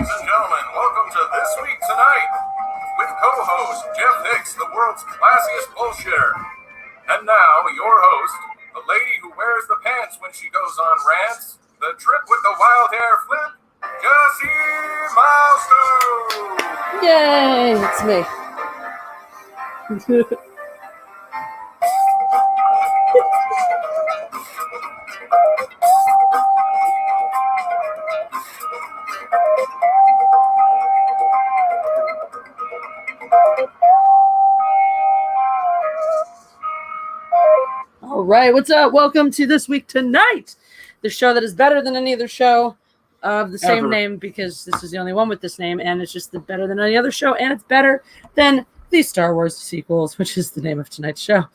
Ladies and gentlemen, welcome to This Week Tonight with co-host Jeff Hicks, the world's classiest bullshitter. And now, your host, the lady who wears the pants when she goes on rants, the trip with the wild hair flip, Jessie Milestone! Yay, it's me. All right, what's up? Welcome to This Week Tonight, the show that is better than any other show of the same name, because this is the only one with this name, and it's just better than any other show, and it's better than the Star Wars sequels, which is the name of tonight's show.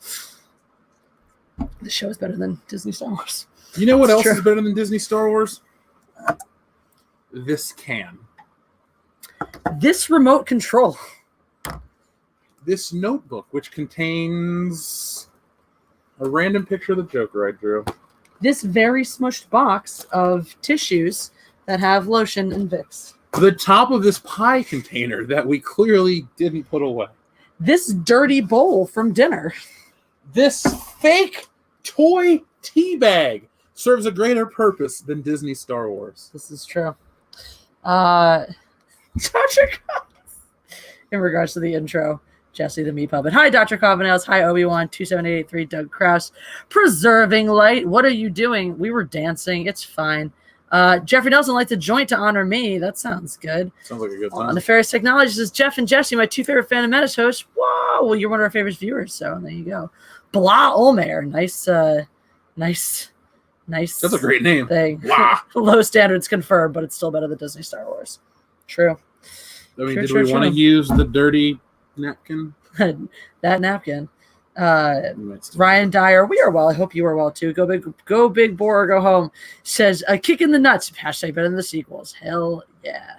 The show is better than Disney Star Wars. You know what else is better than Disney Star Wars? This can. This remote control. This notebook, which contains a random picture of the Joker I drew. This very smushed box of tissues that have lotion and Vicks. The top of this pie container that we clearly didn't put away. This dirty bowl from dinner. This fake toy tea bag serves a greater purpose than Disney Star Wars. This is true. In regards to the intro, Jesse the Meat Puppet. Hi, Dr. Covenels. Hi, Obi-Wan. 27883, Doug Krause. Preserving Light. What are you doing? We were dancing. It's fine. Jeffrey Nelson lights a joint to honor me. That sounds good. Sounds like a good time. Nefarious Technology says, Jeff and Jesse, my two favorite Phantom Menace hosts. Whoa, well, you're one of our favorite viewers, so there you go. Blah Olmer. Nice. That's a great name. Thing. Wow. Low standards confirmed, but it's still better than Disney Star Wars. True. I mean, did we want to use the dirty napkin? That napkin. Ryan Dyer, we are well. I hope you are well too. Go big boar or go home. Says a kick in the nuts. Hashtag better than the sequels. Hell yeah.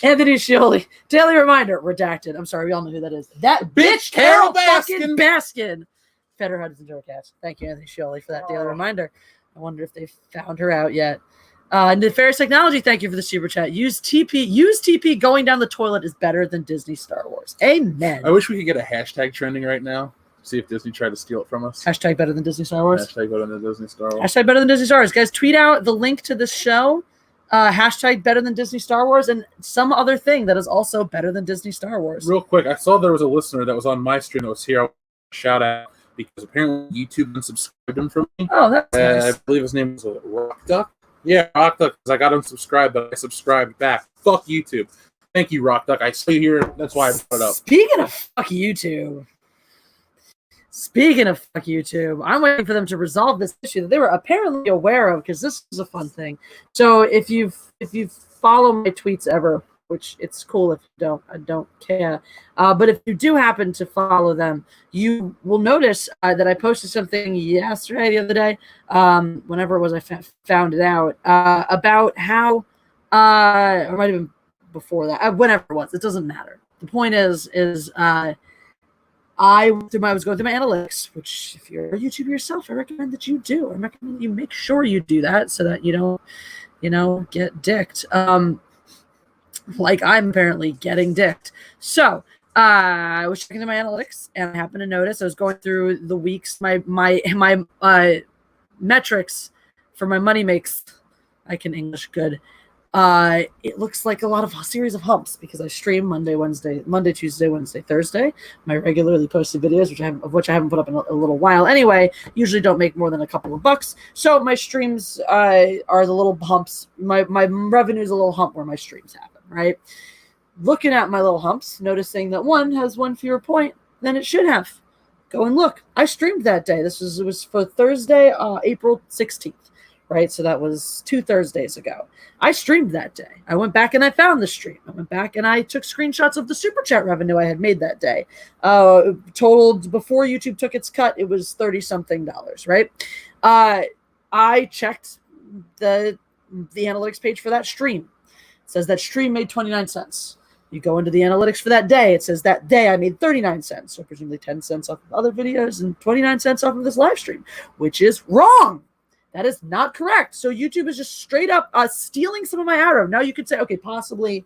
Anthony Scioli, daily reminder, redacted. I'm sorry, we all know who that is. That bitch Carol Baskin. Feder Hudson Joe Cats. Thank you, Anthony Scioli, for that daily reminder. I wonder if they found her out yet. Nefarious Technology, thank you for the super chat. Use TP going down the toilet is better than Disney Star Wars. Amen. I wish we could get a hashtag trending right now. See if Disney tried to steal it from us. Hashtag better than Disney Star Wars. Hashtag better than Disney Star Wars. Hashtag better than Disney Star Wars. Guys, tweet out the link to this show. Hashtag better than Disney Star Wars and some other thing that is also better than Disney Star Wars. Real quick, I saw there was a listener that was on my stream that was here. I want to shout out because apparently YouTube unsubscribed him from me. Oh, that's nice. I believe his name was Rock Duck. Yeah, Rock Duck, because I got unsubscribed, but I subscribed back. Fuck YouTube. Thank you, Rock Duck. I saw you here. That's why I put it up. Speaking of fuck YouTube, I'm waiting for them to resolve this issue that they were apparently aware of, because this is a fun thing. So if you follow my tweets ever, which it's cool if you don't, I don't care. But if you do happen to follow them, you will notice that I posted something yesterday, the other day, whenever it was I found it out, about how, or might have been before that, whenever it was, it doesn't matter. The point is I was going through my analytics, which if you're a YouTuber yourself, I recommend that you do. I recommend you make sure you do that so that you don't, get dicked. Like I'm apparently getting dicked. So I was checking my analytics, and I happened to notice I was going through the weeks, my metrics for my money makes. I can English good. It looks like a series of humps because I stream Monday, Tuesday, Wednesday, Thursday. My regularly posted videos, which I haven't put up in a little while. Anyway, usually don't make more than a couple of bucks. So my streams are the little humps. My revenue is a little hump where my streams happen. Right. Looking at my little humps, noticing that one has one fewer point than it should have. Go and look. I streamed that day. It was for Thursday, April 16th. Right, so that was 2 Thursdays ago. I streamed that day. I went back and I found the stream. I went back and I took screenshots of the super chat revenue I had made that day. Totaled before YouTube took its cut, it was $30-something. Right, I checked the analytics page for that stream. It says that stream made 29 cents. You go into the analytics for that day. It says that day I made 39 cents. So presumably 10 cents off of other videos and 29 cents off of this live stream, which is wrong. That is not correct. So YouTube is just straight up stealing some of my ad revenue. Now you could say, okay, possibly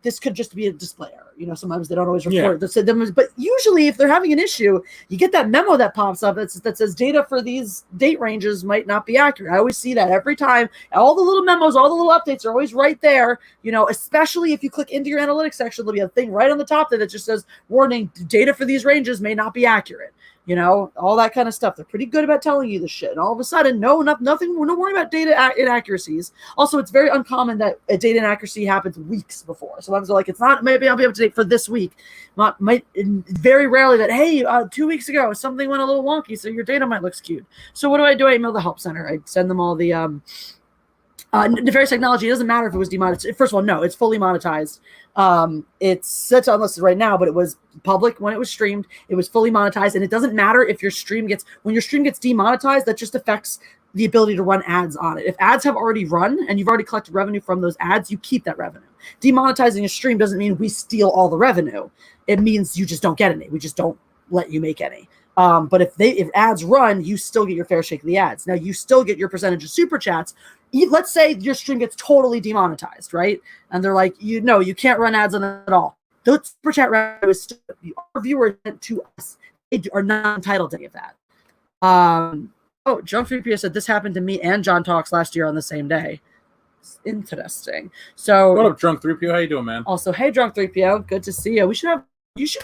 this could just be a display error. You know, sometimes they don't always report this, but usually if they're having an issue, you get that memo that pops up that says data for these date ranges might not be accurate. I always see that every time. All the little memos, all the little updates are always right there. You know, especially if you click into your analytics section, there'll be a thing right on the top that just says, warning, data for these ranges may not be accurate. You know, all that kind of stuff. They're pretty good about telling you this shit. And all of a sudden, nothing. We're not worrying about data inaccuracies. Also, it's very uncommon that a data inaccuracy happens weeks before. Sometimes they're like, it's not, maybe I'll be up to date for this week. Very rarely that, hey, 2 weeks ago, something went a little wonky, so your data might look skewed. So what do? I email the help center. I send them all the nefarious technology. It doesn't matter if it was demonetized. First of all, no, it's fully monetized. It's unlisted right now, but it was public when it was streamed. It was fully monetized, and it doesn't matter if when your stream gets demonetized. That just affects the ability to run ads on it. If ads have already run and you've already collected revenue from those ads, you keep that revenue. Demonetizing a stream doesn't mean we steal all the revenue. It means you just don't get any. We just don't let you make any. But if ads run, you still get your fair shake of the ads. Now you still get your percentage of super chats. Let's say your stream gets totally demonetized, right? And they're like, you can't run ads on it at all. The super chat revenue is still our viewers to us. They are not entitled to any of that. Junk 3PO said this happened to me and John Talks last year on the same day. Interesting. So what up, Drunk 3PO? How you doing, man? Also, hey, Drunk 3PO, good to see you. You should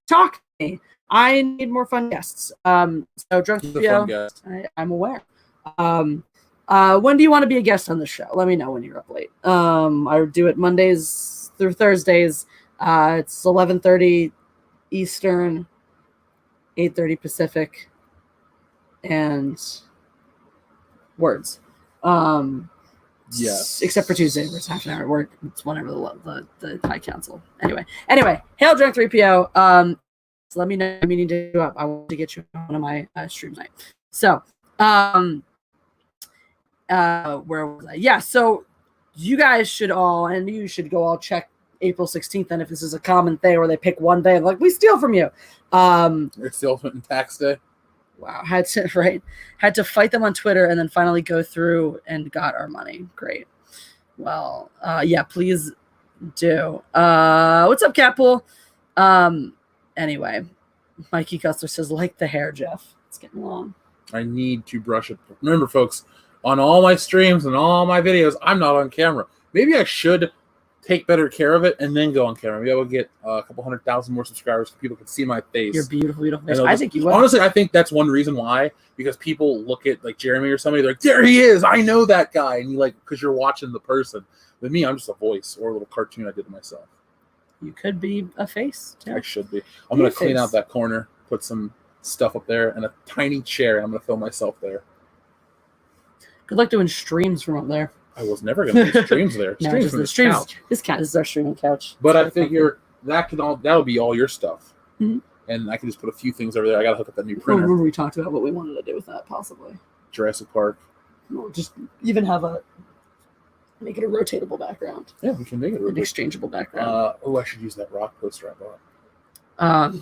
talk to me. I need more fun guests. So Drunk 3PO, I'm aware. When do you want to be a guest on the show? Let me know when you're up late. I do it Mondays through Thursdays. It's 11:30 Eastern, 8:30 Pacific, and words. Yes. Except for Tuesday, where it's half an hour at work. It's whenever the high council. Anyway, hail Drunk 3PO. So let me know if you need to do up. I want to get you on one of my stream night. So, where was I? Yeah, so you guys should go check April 16th. And if this is a common thing where they pick one day and like, we steal from you. It's the ultimate tax day. Wow, had to fight them on Twitter and then finally go through and got our money. Great. Well, yeah, please do. What's up, Catpool? Anyway, Mikey Custer says, like the hair, Jeff. It's getting long. I need to brush it. Remember, folks, on all my streams and all my videos, I'm not on camera. Maybe I should take better care of it and then go on camera. Maybe I will get a couple 100,000 more subscribers so people can see my face. You're beautiful. I think you will. Honestly, I think that's one reason why. Because people look at like Jeremy or somebody, they're like, there he is. I know that guy. And you because you're watching the person. With me, I'm just a voice or a little cartoon I did myself. You could be a face. Yeah. I should be. I'm going to clean out that corner, put some stuff up there, and a tiny chair. I'm going to film myself there. Good luck doing streams from up there. I was never going to do streams there. No, streams from this couch. This is our streaming couch. But I figure that'll be all your stuff. Mm-hmm. And I can just put a few things over there. I got to hook up that new printer. Remember we talked about what we wanted to do with that, possibly. Jurassic Park. We'll just even make it a rotatable background. Yeah, we can make it an exchangeable background. I should use that rock poster I bought.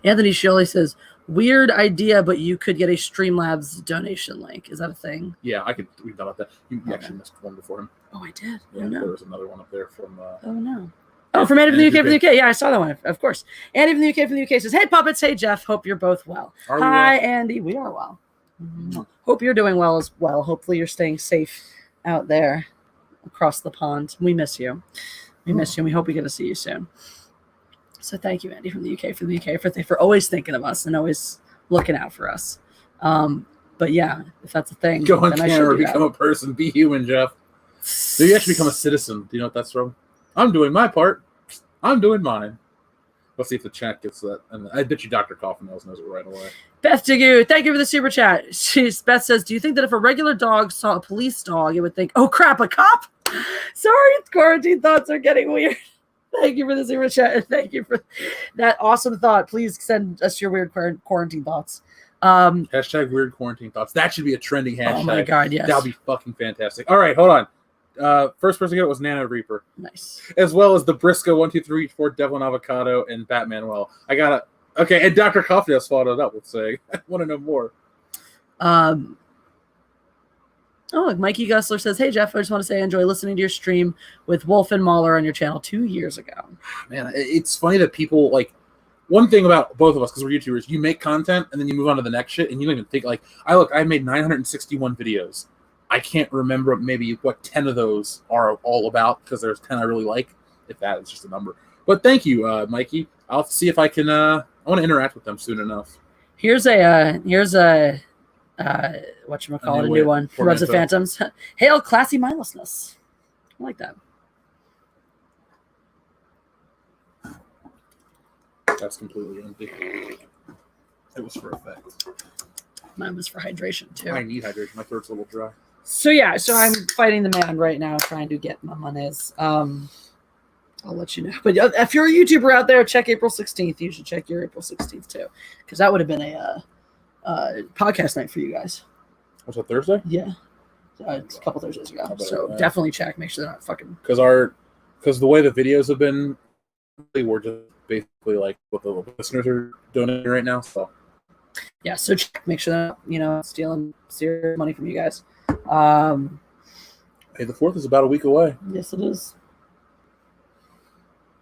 Anthony Scioli says, weird idea, but you could get a Streamlabs donation link. Is that a thing? Yeah, I could read about that. You actually missed one before him. Oh, I did. Yeah, no. There was another one up there from. Oh no. Oh, from Andy from the UK, from the UK. Yeah, I saw that one, of course. Andy from the UK says, hey, puppets. Hey, Jeff. Hope you're both well. Hi, Andy. We are well. Mm-hmm. Hope you're doing well as well. Hopefully you're staying safe out there across the pond. We miss you. We miss you, and we hope we get to see you soon. So thank you, Andy from the UK, for always thinking of us and always looking out for us. But yeah, if that's a thing, go on camera, become a person, be human, Jeff. Maybe you actually become a citizen. Do you know what that's from? I'm doing my part. I'm doing mine. Let's see if the chat gets that. And I bet you Dr. Coffin knows it right away. Beth Tigu, thank you for the super chat. Beth says, do you think that if a regular dog saw a police dog, it would think, oh crap, a cop? Sorry, quarantine thoughts are getting weird. Thank you for the super chat. And thank you for that awesome thought. Please send us your weird quarantine thoughts. Hashtag weird quarantine thoughts. That should be a trending hashtag. Oh my God, yes. That'll be fucking fantastic. All right, hold on. First person to get it was Nano Reaper. Nice. As well as the Briscoe 1, 2, 3, 4, Devil and Avocado, and Batman. Well, I got it. Okay, and Dr. Coffee has followed it up with saying, I want to know more. Oh, look, Mikey Gussler says, "Hey Jeff, I just want to say I enjoy listening to your stream with Wolf and Mahler on your channel 2 years ago." Man, it's funny that people like one thing about both of us because we're YouTubers. You make content and then you move on to the next shit, and you don't even think like I made 961 videos. I can't remember maybe what 10 of those are all about because there's 10 I really like. If that is just a number, but thank you, Mikey. I'll see if I can. I want to interact with them soon enough. Here's a whatchamacallit, a new one. Webs of Phantoms. Hail classy mindlessness. I like that. That's completely empty. It was for effect. Mine was for hydration too. I need hydration. My throat's a little dry. So yeah, so I'm fighting the man right now, trying to get my monies. I'll let you know. But if you're a YouTuber out there, check April 16th. You should check your April 16th too, because that would have been a podcast night for you guys. Was that Thursday? Yeah, it's a couple Thursdays ago. So definitely check. Make sure they're not fucking. Because the way the videos have been, we're just basically like what the listeners are donating right now. So yeah, so check. Make sure they're not, stealing serious money from you guys. Hey, the 4th is about a week away. Yes, it is.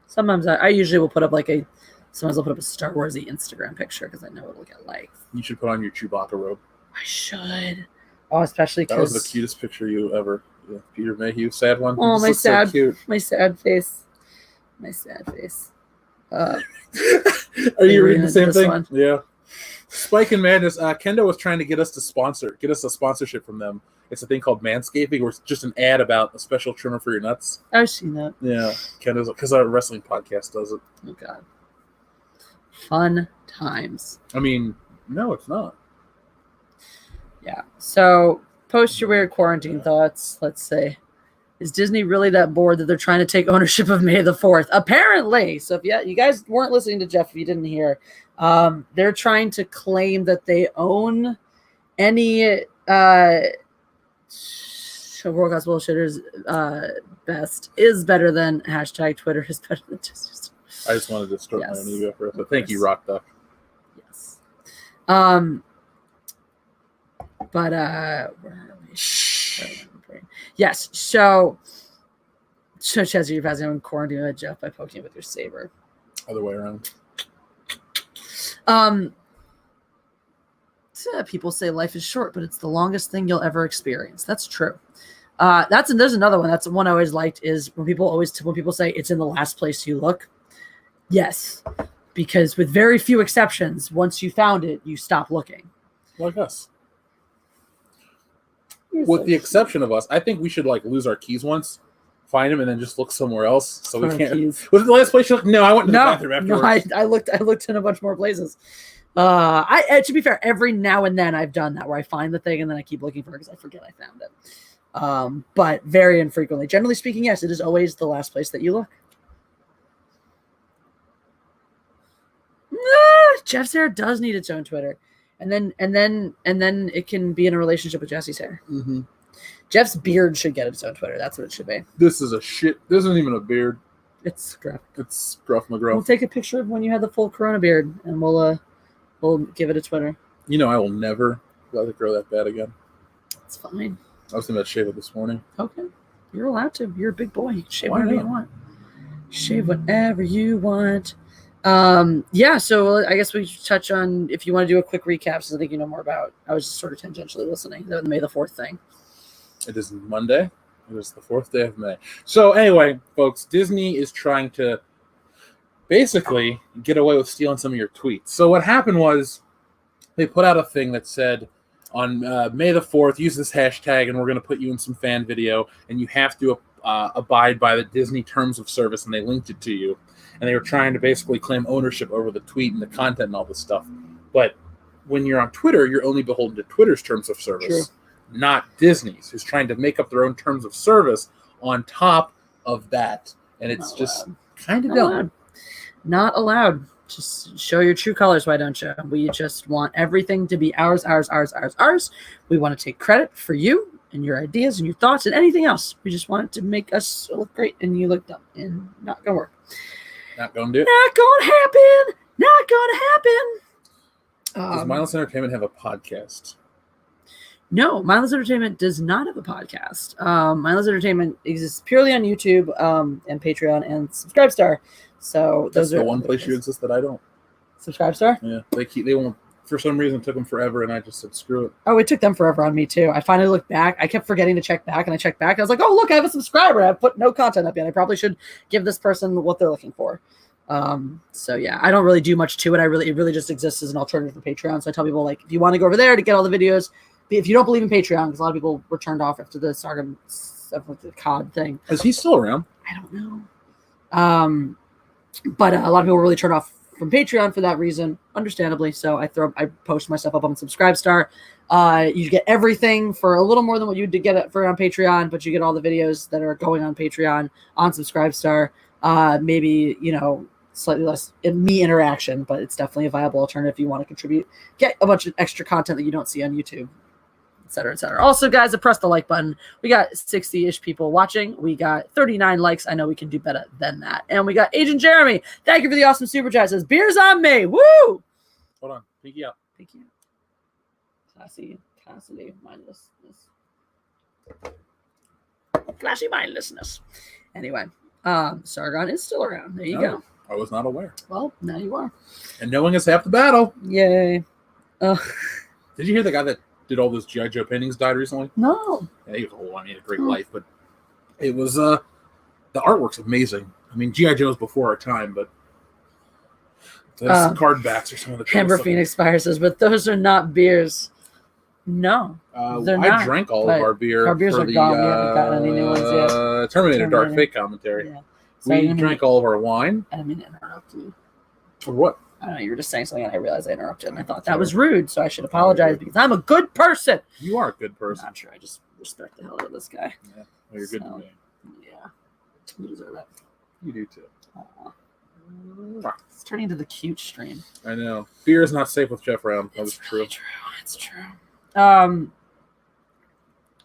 Sometimes I usually will put up sometimes I'll put up a Star Warsy Instagram picture because I know it'll get likes. You should put on your Chewbacca robe. I should. Oh, especially because that was the cutest picture you ever. Yeah, Peter Mayhew, sad one. Oh, my sad, so cute. My sad face. My sad face. Are you reading the same thing? One. Yeah. Spike and Madness. Kendo was trying to get us a sponsorship from them. It's a thing called Manscaping, where it's just an ad about a special trimmer for your nuts. I've seen that. Yeah, Kendo's because our wrestling podcast does it. Oh God. Fun times. I mean, no, it's not. Yeah. So, post your weird quarantine thoughts. Let's say, is Disney really that bored that they're trying to take ownership of May the 4th? Apparently. So, if you guys weren't listening to Jeff, if you didn't hear, they're trying to claim that they own any World Class Bullshitters best is better than hashtag Twitter is better than just. I just wanted to start my own ego for it, but thank you, Rock Duck. Yes. But where are we? Yes. So Chester, you're passing on quarantine with Jeff by poking with your saber. Other way around. People say life is short, but it's the longest thing you'll ever experience. That's true. There's another one. That's one I always liked is when people say it's in the last place you look. Yes, because with very few exceptions, once you found it, you stop looking. Like us. With the exception of us, I think we should lose our keys once, find them, and then just look somewhere else. So we can't. Was it the last place you looked? No, I went to the bathroom afterwards. No, I looked in a bunch more places. To be fair, every now and then I've done that where I find the thing and then I keep looking for it because I forget I found it. But very infrequently. Generally speaking, yes, it is always the last place that you look. Jeff's hair does need its own Twitter, and then it can be in a relationship with Jesse's hair. Mm-hmm. Jeff's beard should get its own Twitter. That's what it should be. This is a shit. This isn't even a beard. It's scruff. It's Gruff McGruff. We'll take a picture of when you had the full Corona beard, and we'll give it a Twitter. I will never let it grow that bad again. It's fine. I was thinking about shave it this morning. Okay, you're allowed to. You're a big boy. You can shave whatever you want. Shave whatever you want. Yeah, so I guess we should touch on, if you want to do a quick recap, since I think you know more about, I was just sort of tangentially listening, the May the 4th thing. It is Monday. It is the 4th day of May. So anyway, folks, Disney is trying to basically get away with stealing some of your tweets. So what happened was they put out a thing that said on May the 4th, use this hashtag and we're going to put you in some fan video and you have to abide by the Disney terms of service, and they linked it to you. And they were trying to basically claim ownership over the tweet and the content and all this stuff. But when you're on Twitter, you're only beholden to Twitter's terms of service, not Disney's, who's trying to make up their own terms of service on top of that. And it's just kind of dumb. Not allowed. Just show your true colors, why don't you? We just want everything to be ours, ours, ours, ours, ours. We want to take credit for you and your ideas and your thoughts and anything else. We just want it to make us look great and you look dumb, and not going to work. Not going to do it. Not going to happen. Not going to happen. Does Mindless Entertainment have a podcast? No, Mindless Entertainment does not have a podcast. Mindless Entertainment exists purely on YouTube and Patreon and Subscribestar. So That's those are the one place you exist that I don't. Subscribestar? Yeah, they won't. For some reason, it took them forever, and I just said screw it. Oh, it took them forever on me too. I finally looked back. I kept forgetting to check back, and I checked back. And I was like, "Oh, look, I have a subscriber. I put no content up yet. I probably should give this person what they're looking for." So yeah, I don't really do much to it. It really just exists as an alternative for Patreon. So I tell people, like, if you want to go over there to get all the videos, if you don't believe in Patreon, because a lot of people were turned off after the Sargon stuff with the COD thing. Is he still around? I don't know. But a lot of people were really turned off from Patreon for that reason, understandably. So I post myself up on Subscribestar. You get everything for a little more than what you would get it for on Patreon, but you get all the videos that are going on Patreon on Subscribestar. Maybe, slightly less me interaction, but it's definitely a viable alternative if you want to contribute. Get a bunch of extra content that you don't see on YouTube, et cetera, et cetera. Also, guys, press the like button. We got 60-ish people watching. We got 39 likes. I know we can do better than that. And we got Agent Jeremy. Thank you for the awesome super chat. Says, beers on me. Woo! Hold on. Pinky up. Pinky up. Classy mindlessness. Flashy mindlessness. Anyway, Sargon is still around. There you go. I was not aware. Well, now you are. And knowing is half the battle. Yay. Did you hear the guy that did all those G.I. Joe paintings died recently? No. Yeah, he was a great life, but it was the artwork's amazing. I mean, G.I. Joe's before our time, but those card backs are some of the Amber Phoenix Fire says, but those are not beers. No, they're not. I drank all of our beer. Our beers for are gone. We haven't gotten any new ones yet. Terminator Dark Fate commentary. Yeah. We drank all of our wine. I didn't mean to interrupt you. For what? I don't know. You were just saying something, and I realized I interrupted, and I thought that was rude, so I should apologize because I'm a good person. You are a good person. I'm not sure. I just respect the hell out of this guy. Yeah, well, you're good to me. Yeah, you deserve it. You do too. It's turning into the cute stream. I know. Beer is not safe with Jeff around. That was really true. It's true.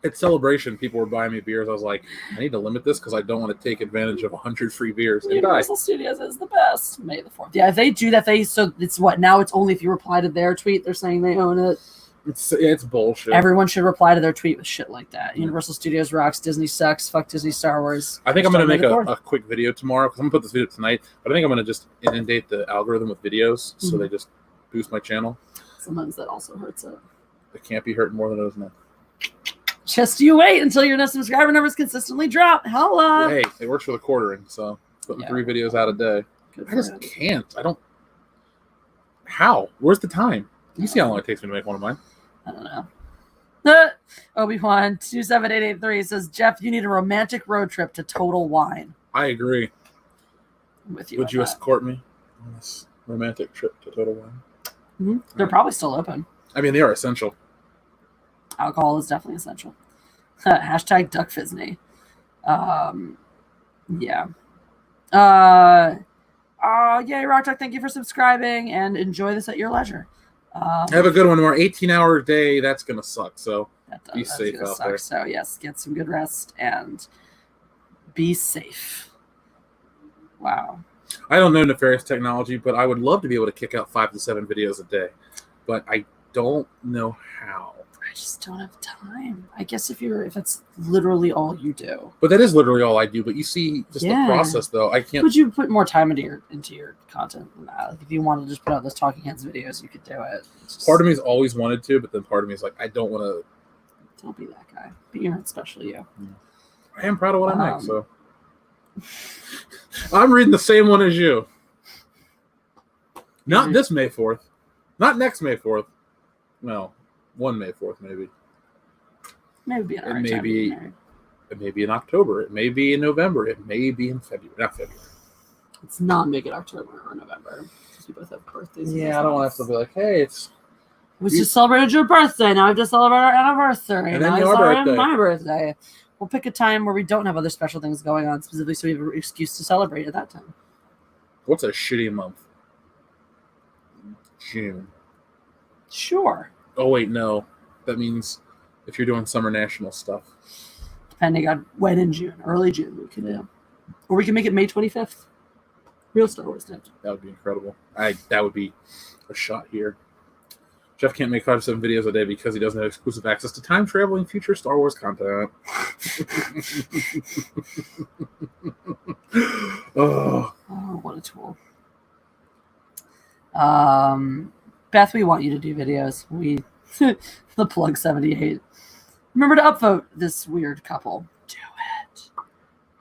At Celebration, people were buying me beers. I was like, I need to limit this because I don't want to take advantage of 100 free beers. Universal Studios is the best. May the 4th. Yeah, if they do that, so it's what now? It's only if you reply to their tweet, they're saying they own it. It's bullshit. Everyone should reply to their tweet with shit like that. Universal Studios rocks. Disney sucks. Fuck Disney Star Wars. I think I'm going to make a quick video tomorrow because I'm going to put this video tonight. But I think I'm going to just inundate the algorithm with videos so they just boost my channel. Sometimes that also hurts it. It can't be hurting more than it is now. Just you wait until your subscriber numbers consistently drop. Hello. Hey, it works for the quartering, so putting 3 videos out a day. I just can't. I don't. How? Where's the time? You see how long it takes me to make one of mine? I don't know. Obi-Wan 27883 says, Jeff, you need a romantic road trip to Total Wine. I agree. I'm with you. Would you escort me on this romantic trip to Total Wine? Mm-hmm. They're probably still open. I mean, they are essential. Alcohol is definitely essential. Hashtag Duck Fizney. Yeah. Yay, Rock Talk, thank you for subscribing and enjoy this at your leisure. Have a good one. More 18-hour day. That's going to suck. So be safe out there. So, yes, get some good rest and be safe. Wow. I don't know nefarious technology, but I would love to be able to kick out 5 to 7 videos a day. But I don't know how. I just don't have time. I guess if it's literally all you do. But that is literally all I do. But you see, just the process though. I can't. Would you put more time into your content than that? Like if you wanted to just put out those talking heads videos, you could do it. Part of me's always wanted to, but then part of me is like, I don't want to. Don't be that guy. But you're especially you. I am proud of what I make. So I'm reading the same one as you. Not this May 4th. Not next May 4th. No. One May 4th, maybe. Maybe it may be in October. It may be in November. It may be in February. Not February. It's not make it October or November because we both have birthdays. Yeah, I don't want to be like, hey, we just celebrated your birthday. Now I have to celebrate our anniversary. And then your birthday. My birthday. We'll pick a time where we don't have other special things going on, specifically so we have an excuse to celebrate at that time. What's a shitty month? June. Sure. Oh, wait, no. That means if you're doing summer national stuff. Depending on when in June. Early June we can do. Or we can make it May 25th. Real Star Wars Day. That would be incredible. That would be a shot here. Jeff can't make 5 to 7 videos a day because he doesn't have exclusive access to time-traveling future Star Wars content. Oh, what a tool. Beth, we want you to do videos. The plug 78. Remember to upvote this weird couple. Do it.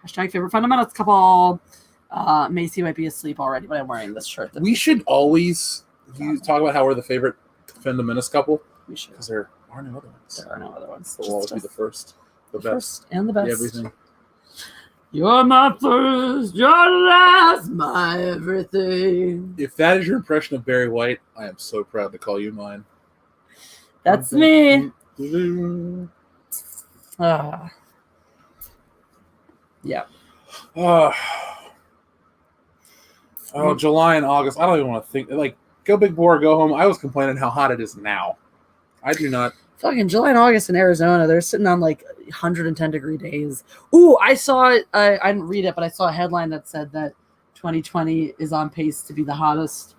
Hashtag favorite fundamentals couple. Macy might be asleep already, but I'm wearing this shirt. We should always talk about how we're the favorite fundamentals couple. We should. Because there are no other ones. There are no other ones. We'll always be the first. The best. First and the best. Everything. You're my first, your last, my everything. If that is your impression of Barry White, I am so proud to call you mine. That's me. Yeah. July and August. I don't even want to think. Like, go big boy, go home. I was complaining how hot it is now. I do not. Fucking July and August in Arizona, they're sitting on like 110-degree days. Ooh, I saw it. I didn't read it, but I saw a headline that said that 2020 is on pace to be the hottest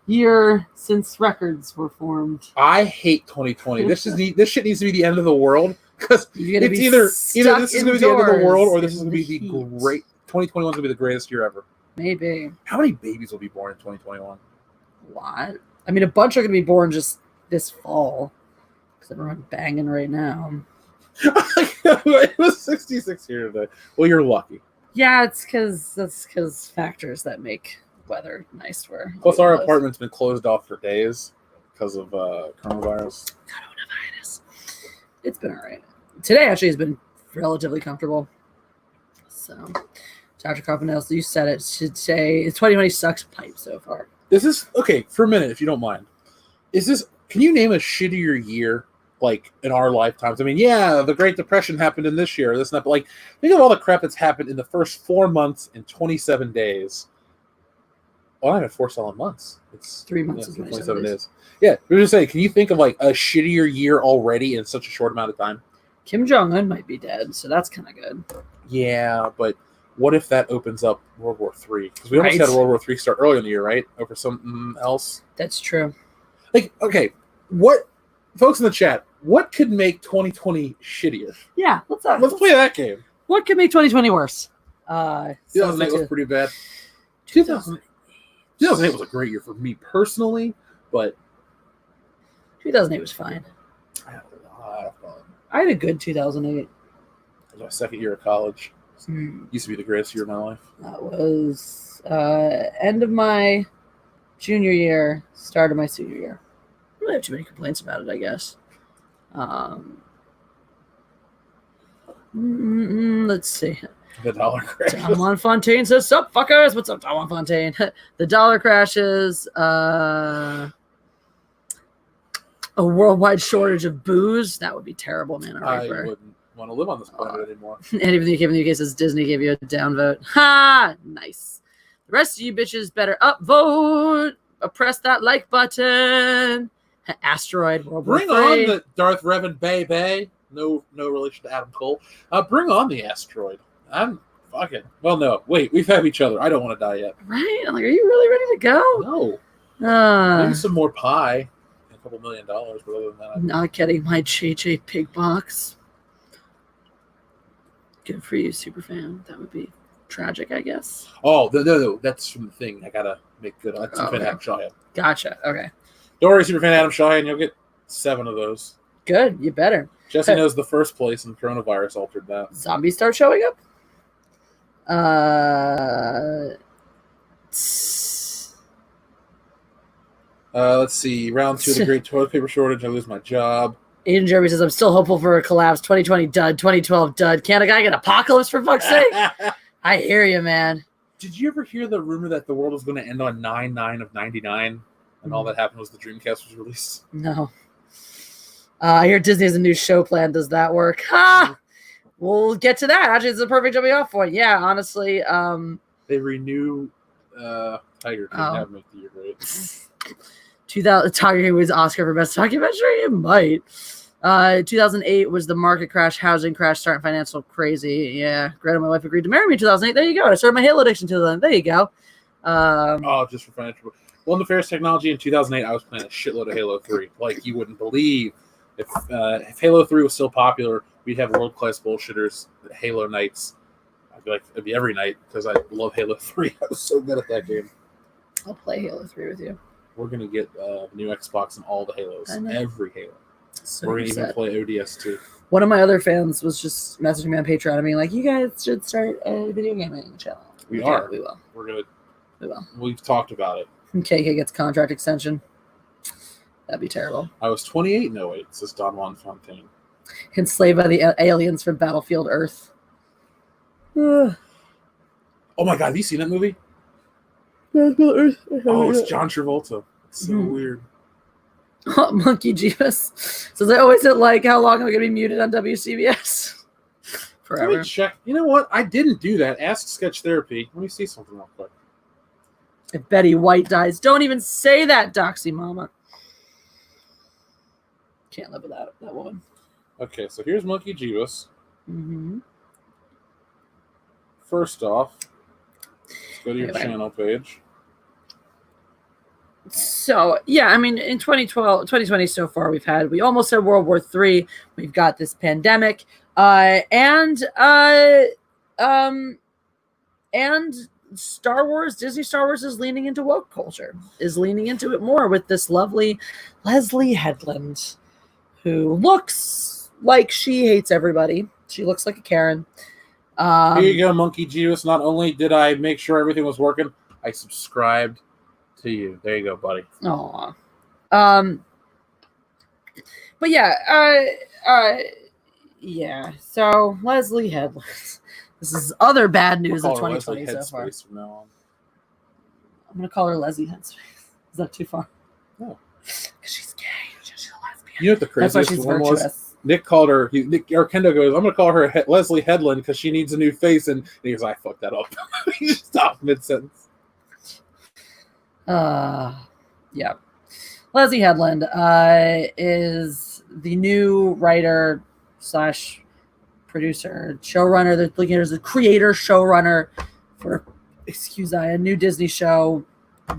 year since records were formed. I hate 2020. This shit needs to be the end of the world, because it's either this is going to be the end of the world, or this is going to be the great. 2021 is going to be the greatest year ever. Maybe. How many babies will be born in 2021? A lot. I mean, a bunch are going to be born just this fall. Because everyone's banging right now. It was 66 here today. Well, you're lucky. Yeah, that's because factors that make weather nice. Plus, our apartment's been closed off for days because of coronavirus. It's been all right. Today actually has been relatively comfortable. So, Dr. Carpenter, you said it. Should say 2020 sucks pipe so far. This is okay for a minute, if you don't mind. Can you name a shittier year? Like in our lifetimes. I mean, yeah, the Great Depression happened in this year, this and that, but like, think of all the crap that's happened in the first 4 months and 27 days. Well, not even 4 solid months. It's 3 months and 27 days. Yeah, we're just saying, can you think of like a shittier year already in such a short amount of time? Kim Jong-un might be dead, so that's kind of good. Yeah, but what if that opens up World War III? Because we almost had World War III start earlier in the year, right? Over something else. That's true. Like, okay, what, folks in the chat, what could make 2020 shittier? Yeah, let's play that game. What could make 2020 worse? 2008 was pretty bad. 2008 was a great year for me personally, but 2008 was fine. I had a lot of fun. I had a good 2008. It was my second year of college. Used to be the greatest year of my life. That was end of my junior year, start of my senior year. I don't really have too many complaints about it, I guess. Let's see. The dollar crash. Don Fontaine says, "Sup, fuckers? What's up, Don Fontaine?" The dollar crashes. A worldwide shortage of booze. That would be terrible, man. I wouldn't want to live on this planet anymore. And even the UK says Disney gave you a downvote. Ha! Nice. The rest of you bitches better upvote. Press that like button. Asteroid World War III. Bring on the Darth Revan Bay. No relation to Adam Cole. Bring on the asteroid. I'm fucking. Well, no. Wait, we've had each other. I don't want to die yet. Right? I'm like, are you really ready to go? No. Maybe some more pie. A couple $1 million. But other than that, I'm not getting my JJ Pig box. Good for you, superfan. That would be tragic, I guess. Oh, no. That's from the thing. I gotta make good on Superfan Adam Shahan. Gotcha. Okay. Don't worry, Superfan Adam Shahan. You'll get 7 of those. Good. You better. Jesse knows the first place, and coronavirus altered that. Zombies start showing up. Let's see. Round 2 of the great toilet paper shortage. I lose my job. Aiden Jeremy says, I'm still hopeful for a collapse. 2020 dud. 2012 dud. Can't a guy get apocalypse for fuck's sake? I hear you, man. Did you ever hear the rumor that the world was going to end on 9/9 of 99? And all that happened was the Dreamcast was released? No. I hear Disney has a new show plan. Does that work? Ha! We'll get to that. Actually, it's a perfect jumping off point. Yeah, honestly. They renew Tiger King. That would make the year great. 2000 Tiger King was Oscar for Best Documentary? It might. 2008 was the market crash, housing crash, starting financial crazy. Yeah. Greta, my wife, agreed to marry me in 2008. There you go. I started my Halo addiction in 2008. There you go. Just for financial. Well, nefarious technology in 2008, I was playing a shitload of Halo 3. Like, you wouldn't believe. If Halo 3 was still popular, we'd have world-class bullshitters, Halo nights. I'd be like, it'd be every night because I love Halo 3. I was so good at that game. I'll play Halo 3 with you. We're going to get a new Xbox and all the Halos. Every Halo. So we're going to even play ODS too. One of my other fans was just messaging me on Patreon and being like, you guys should start a video gaming channel. We are. We will. We will. We've talked about it. KK gets contract extension. That'd be terrible. I was 28 in 08, says Don Juan Fontaine. Enslaved by the aliens from Battlefield Earth. Oh my God, have you seen that movie? Battlefield Earth. Oh, it's John Travolta. It's so weird. Monkey Jeebus says, I always said, like, how long am I going to be muted on WCBS? Forever. Let me check. You know what? I didn't do that. Ask Sketch Therapy. Let me see something real quick. If Betty White dies, don't even say that, Doxy Mama. Can't live without that woman. Okay, so here's Monkey Jeebus. Mm-hmm. First off, let's go to your channel page. So, yeah, I mean, in 2020 so far, we almost had World War III. We've got this pandemic, and Star Wars, Disney Star Wars is leaning into woke culture, is leaning into it more with this lovely Leslie Headland, who looks like she hates everybody. She looks like a Karen. Here you go, Monkey Jeebus. Not only did I make sure everything was working, I subscribed to you. There you go, buddy. Aw. But yeah, yeah. So Leslie Headland. This is other bad news of 2020 so far. From now on. I'm gonna call her Leslie Headspace. Is that too far? No. Because she's gay. She's a lesbian. You know what the craziest one was? Nick called her. Kendo goes, "I'm gonna call her Leslie Headland because she needs a new face," and he goes, "I fucked that up." He just stopped mid sentence. Yeah. Leslie Headland is the new writer / producer, showrunner. They're looking at her as a creator, showrunner for, a new Disney show.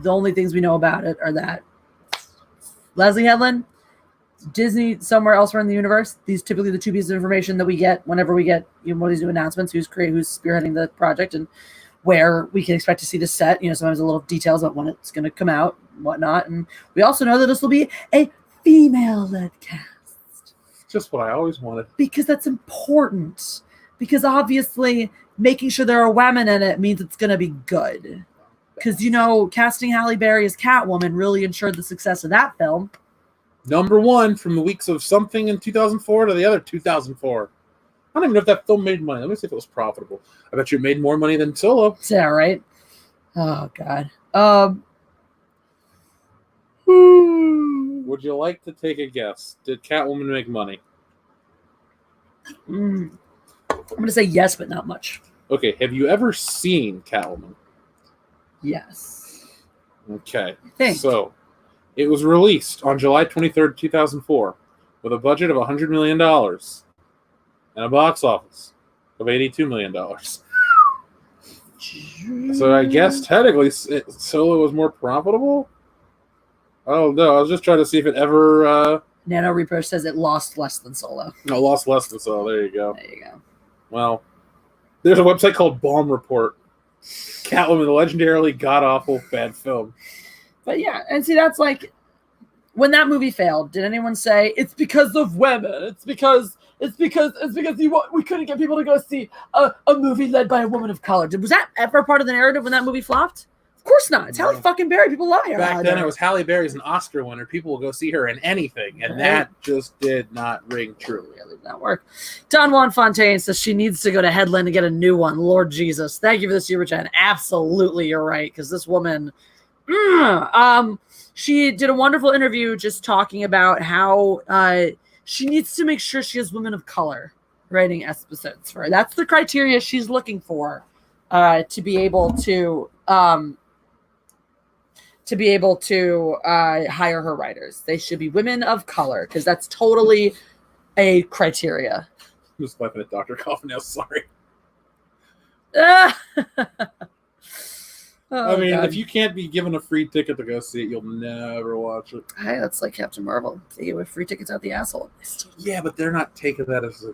The only things we know about it are that Leslie Headland, Disney, somewhere elsewhere in the universe. These typically the two pieces of information that we get whenever we get one of these new announcements. Who's spearheading the project and where we can expect to see this set. Sometimes a little details about when it's going to come out, and whatnot. And we also know that this will be a female-led cast. Just what I always wanted. Because that's important. Because obviously making sure there are women in it means it's going to be good. Because, casting Halle Berry as Catwoman really ensured the success of that film. #1 from the weeks of something in 2004 to the other 2004. I don't even know if that film made money. Let me see if it was profitable. I bet you it made more money than Solo. Is that right? Oh, God. Would you like to take a guess? Did Catwoman make money? I'm going to say yes, but not much. Okay, have you ever seen Catwoman? Yes. Okay. I think. So, it was released on July 23rd, 2004, with a budget of $100 million and a box office of $82 million. So I guess technically Solo was more profitable? Oh, no, I was just trying to see if it ever... Nano Reaper says it lost less than Solo. No, lost less than Solo. There you go. There you go. Well, there's a website called Bomb Report. Catwoman, the legendarily god-awful bad film. But yeah, and see, that's like, when that movie failed, did anyone say, it's because of women? It's because we couldn't get people to go see a movie led by a woman of color. Was that ever part of the narrative when that movie flopped? Of course not. It's Halle fucking Berry. People lie. Back then, it was Halle Berry's an Oscar winner. People will go see her in anything, and that just did not ring true. Really did not work. Don Juan Fontaine says she needs to go to Headland to get a new one. Lord Jesus. Thank you for the super chat. Absolutely, you're right, because this woman... she did a wonderful interview just talking about how she needs to make sure she has women of color writing episodes for her. That's the criteria she's looking for to be able to hire her writers. They should be women of color because that's totally a criteria. I'm just laughing at Dr. Coffin now. Sorry. Oh, I mean, God. if you can't be given a free ticket to go see it, you'll never watch it. Hey, that's like Captain Marvel. They give free tickets out the asshole. Yeah, but they're not taking that as a...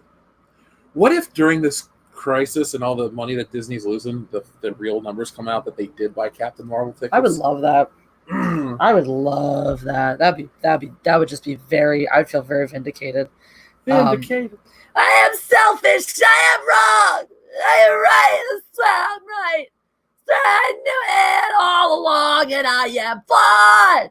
What if during this crisis and all the money that Disney's losing, the real numbers come out that they did buy Captain Marvel tickets? I would love that. I would love that. That would just be very. I'd feel very vindicated. Vindicated. I am selfish. I am wrong. I am right. That's why I'm right. I knew it all along, and I am flawed.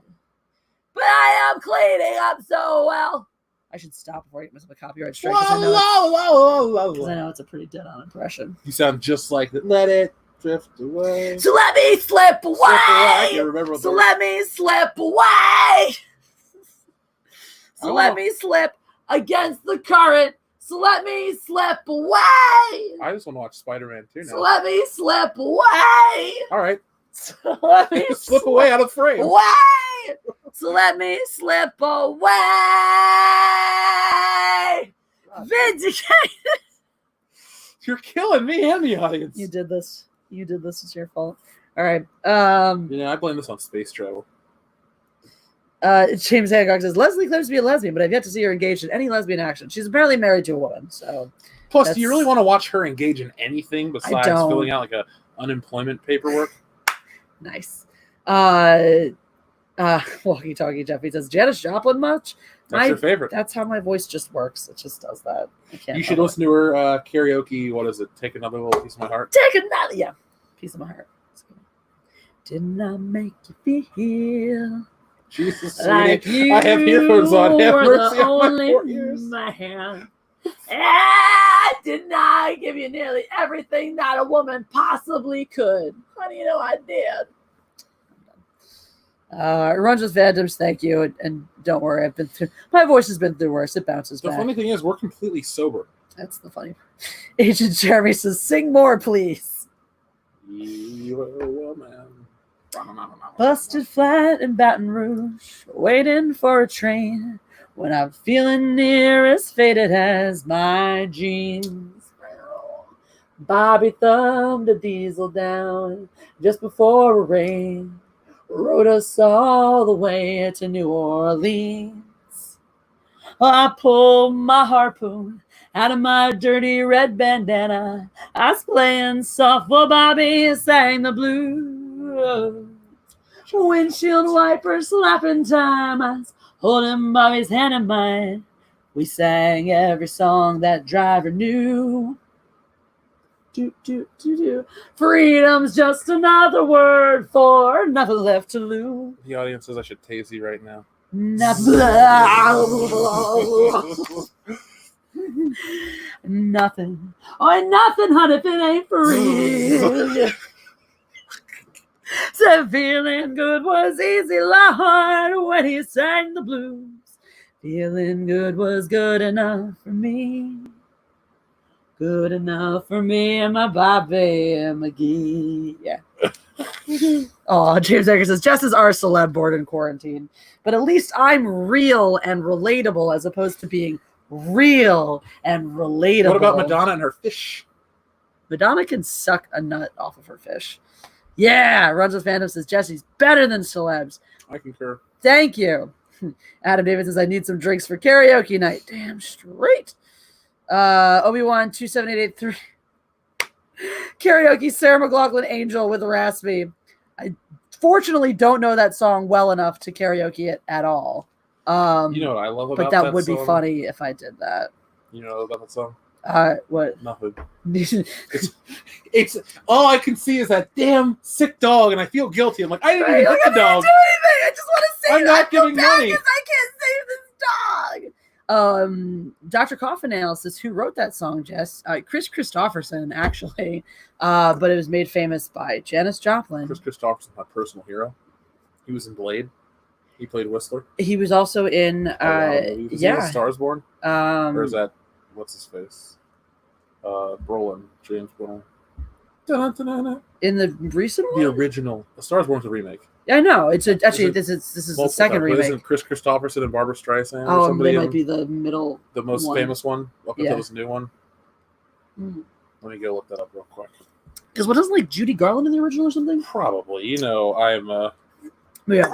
But I am cleaning up so well. I should stop before I get myself a copyright strike. Because I know it's a pretty dead-on impression. You sound just like that. Let it drift away. So let me slip away. I can't remember what Let me slip away. Let me slip against the current. So let me slip away. I just want to watch Spider-Man 2 now. So let me slip away. All right. So let me slip away out of frame. Away. So let me slip away. Vindicated. You're killing me and the audience. You did this. It's your fault. All right. I blame this on space travel. James Hancock says Leslie claims to be a lesbian, but I've yet to see her engaged in any lesbian action. She's apparently married to a woman. So, plus, do you really want to watch her engage in anything besides filling out like a unemployment paperwork? Nice. Walkie-talkie Jeffy says Janis Joplin much? That's your favorite. That's how my voice just works. It just does that. You should listen to her karaoke. What is it? Take another little piece of my heart. Take another, yeah, piece of my heart. Didn't I make you feel? Jesus, like sweetie. I have earphones on. Have mercy on my poor ears. Man. Did not give you nearly everything that a woman possibly could. Honey, I did. Runjas Vandoms, thank you. And don't worry, I've been through, my voice has been through worse. It bounces back. The funny thing is, we're completely sober. That's the funny part. Agent Jeremy says, sing more, please. You are a woman. Busted flat in Baton Rouge, waiting for a train when I'm feeling near as faded as my jeans. Bobby thumbed a diesel down just before it rained, rode us all the way to New Orleans. I pulled my harpoon out of my dirty red bandana. I was playing soft while Bobby sang the blues. Windshield wipers slapping time. I was holding Bobby's hand in mine. We sang every song that driver knew. Do, do, do, do. Freedom's just another word for nothing left to lose. The audience says I should tase you right now. Nothing, oh, nothing, honey, if it ain't free. So feeling good was easy, Lord, when he sang the blues. Feeling good was good enough for me. Good enough for me and my Bobby McGee. Yeah. Oh, James Edgar says, just as our celeb bored in quarantine. But at least I'm real and relatable as opposed to being real and relatable. What about Madonna and her fish? Madonna can suck a nut off of her fish. Yeah, Runs with Phantom says, Jesse's better than celebs. I concur. Thank you. Adam David says, I need some drinks for karaoke night. Damn straight. Obi-Wan 27883. Karaoke, Sarah McLachlan, Angel with a raspy. I fortunately don't know that song well enough to karaoke it at all. You know what I love about that But that would song? be funny if I did that. You know about that song? What? Nothing. It's all I can see is that damn sick dog, and I feel guilty. I'm like, I didn't even hit the dog. I didn't do anything. I just want to save I'm not giving money. I can't save this dog. Dr. Coffinail says, who wrote that song, Jess? Chris Christopherson, actually. But it was made famous by Janis Joplin. Chris Christopherson, my personal hero. He was in Blade. He played Whistler. He was also in was he in Stars Born? Or is that what's his face? Brolin, James Brolin. In the recent one? The original. The Stars Born's a remake. Yeah, I know. This is the second remake. Isn't Chris Christopherson and Barbara Streisand? Oh, or somebody they might be the middle. The most famous one up until this new one. Mm. Let me go look that up real quick. Because what isn't like Judy Garland in the original or something? Probably. You know, I'm. Yeah,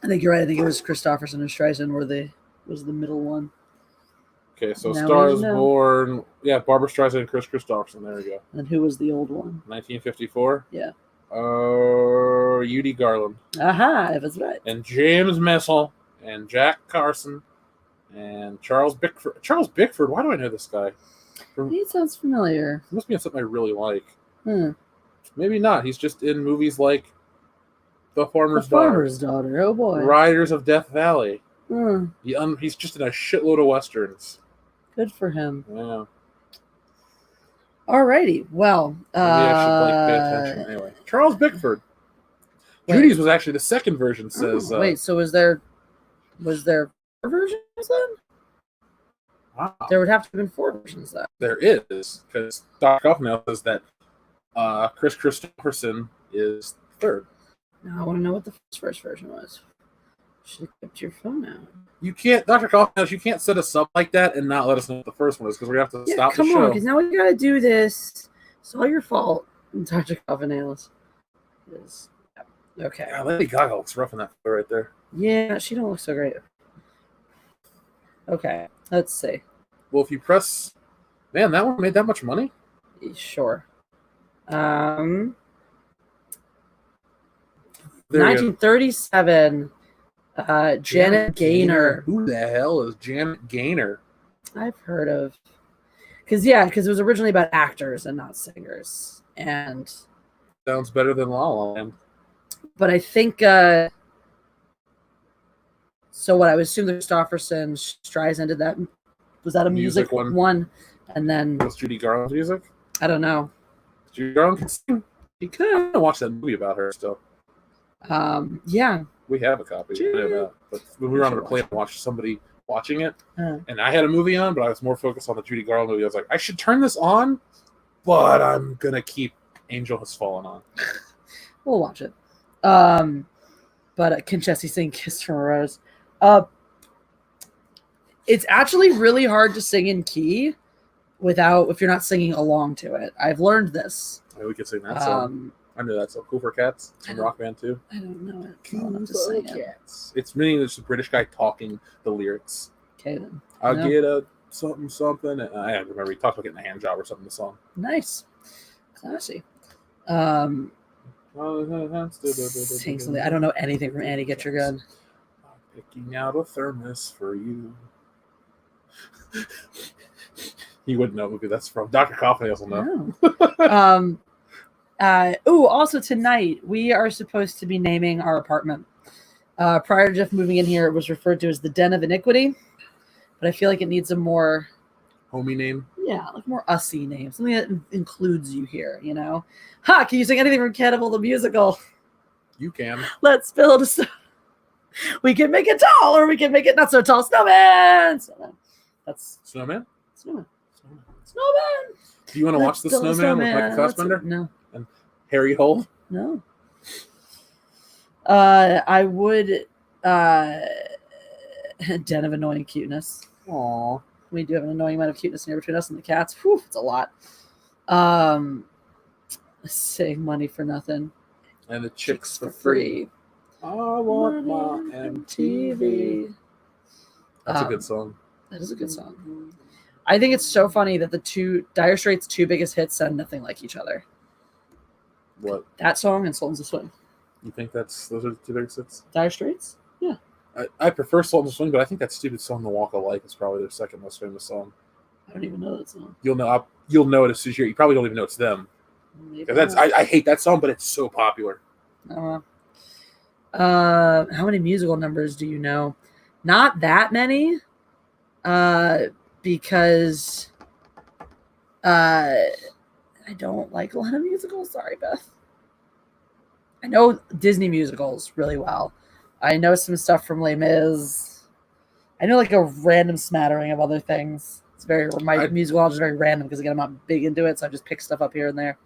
I think you're right. I think it was Christopherson and Streisand was the middle one. Okay, so Now Star we is know. Born. Yeah, Barbara Streisand and Chris Christopherson. There we go. And who was the old one? 1954. Yeah. Judy Garland. Aha, if it's right. And James Messel and Jack Carson and Charles Bickford. Charles Bickford. Why do I know this guy? He sounds familiar. It must be something I really like. Hmm. Maybe not. He's just in movies like The Farmer's Daughter. Oh boy. Riders of Death Valley. Hmm. He's just in a shitload of westerns. Good for him. Yeah. Alrighty. Well, Maybe I should pay attention. Anyway, Charles Bickford. Wait. Judy's was actually the second version. Says wait. So was there four versions then? Wow. There would have to have been 4 versions then. There is, because Dr. Hoffman says that Chris Christopherson is third. Now I want to know what the first version was. Should have kept your phone out. You can't, Dr. Kaufman, you can't set us up like that and not let us know what the first one is, because we're going to have to stop the show. Come on, because now we got to do this. It's all your fault, Dr. Kaufman. Okay. Yeah, Lady Gaga looks rough in that photo right there. Yeah, she don't look so great. Okay, let's see. Well, if you press... Man, that one made that much money? Sure. There 1937, Janet Gaynor. Who the hell is Janet Gaynor? I've heard of... Because it was originally about actors and not singers. And... Sounds better than La La Land. But I think... So what I would assume the Christopherson Streisand did that. Was that a music one? And then was Judy Garland's music? I don't know. Judy Garland can sing. You could watch that movie about her still. Yeah. We have a copy. I know that. But when we were on a plane and watched somebody watching it, and I had a movie on, but I was more focused on the Judy Garland movie. I was like, I should turn this on, but I'm gonna keep Angel Has Fallen on. We'll watch it. But can Jessie sing Kiss from a Rose? It's actually really hard to sing in key if you're not singing along to it. I've learned this. Yeah, we could sing that song. I knew that song. Cool for Cats. It's in Rock Band too. I don't know it. Cool for Cats. It's meaning there's a British guy talking the lyrics. Okay then. I'll get a something. And I remember he talked about getting a hand job or something in the song. Nice. Classy. Sing something. I don't know anything from Annie Get Your Gun. Picking out a thermos for you. He wouldn't know who that's from. Dr. Kaufman will know. Also tonight we are supposed to be naming our apartment. Prior to Jeff moving in here, it was referred to as the Den of Iniquity, but I feel like it needs a more homey name. Yeah, like more ussy name, something that includes you here. You know, can you sing anything from Cannibal the Musical? You can. Let's build a. We can make it tall, or we can make it not so tall. Snowman. That's Snowman. Snowman. Do you want to watch the Snowman with Michael Fassbender? No. And Harry Hole? No. I would. Den of Annoying Cuteness. Aww. We do have an annoying amount of cuteness here between us and the cats. Whew, it's a lot. Save money for nothing. And the chicks for free. I want my MTV. That's a good song. That is a good song. I think it's so funny that the Dire Straits' 2 biggest hits sound nothing like each other. What? That song and Sultans of Swing. You think those are the 2 biggest hits? Dire Straits? Yeah. I prefer Sultans of Swing, but I think that stupid song, "The Walk of Life," is probably their second most famous song. I don't even know that song. You'll know it as soon as you probably don't even know it's them. I hate that song, but it's so popular. How many musical numbers do you know? Not that many, because I don't like a lot of musicals. Sorry, Beth. I know Disney musicals really well. I know some stuff from Les Mis. I know like a random smattering of other things. My musical knowledge is very random because again, I'm not big into it, so I just pick stuff up here and there.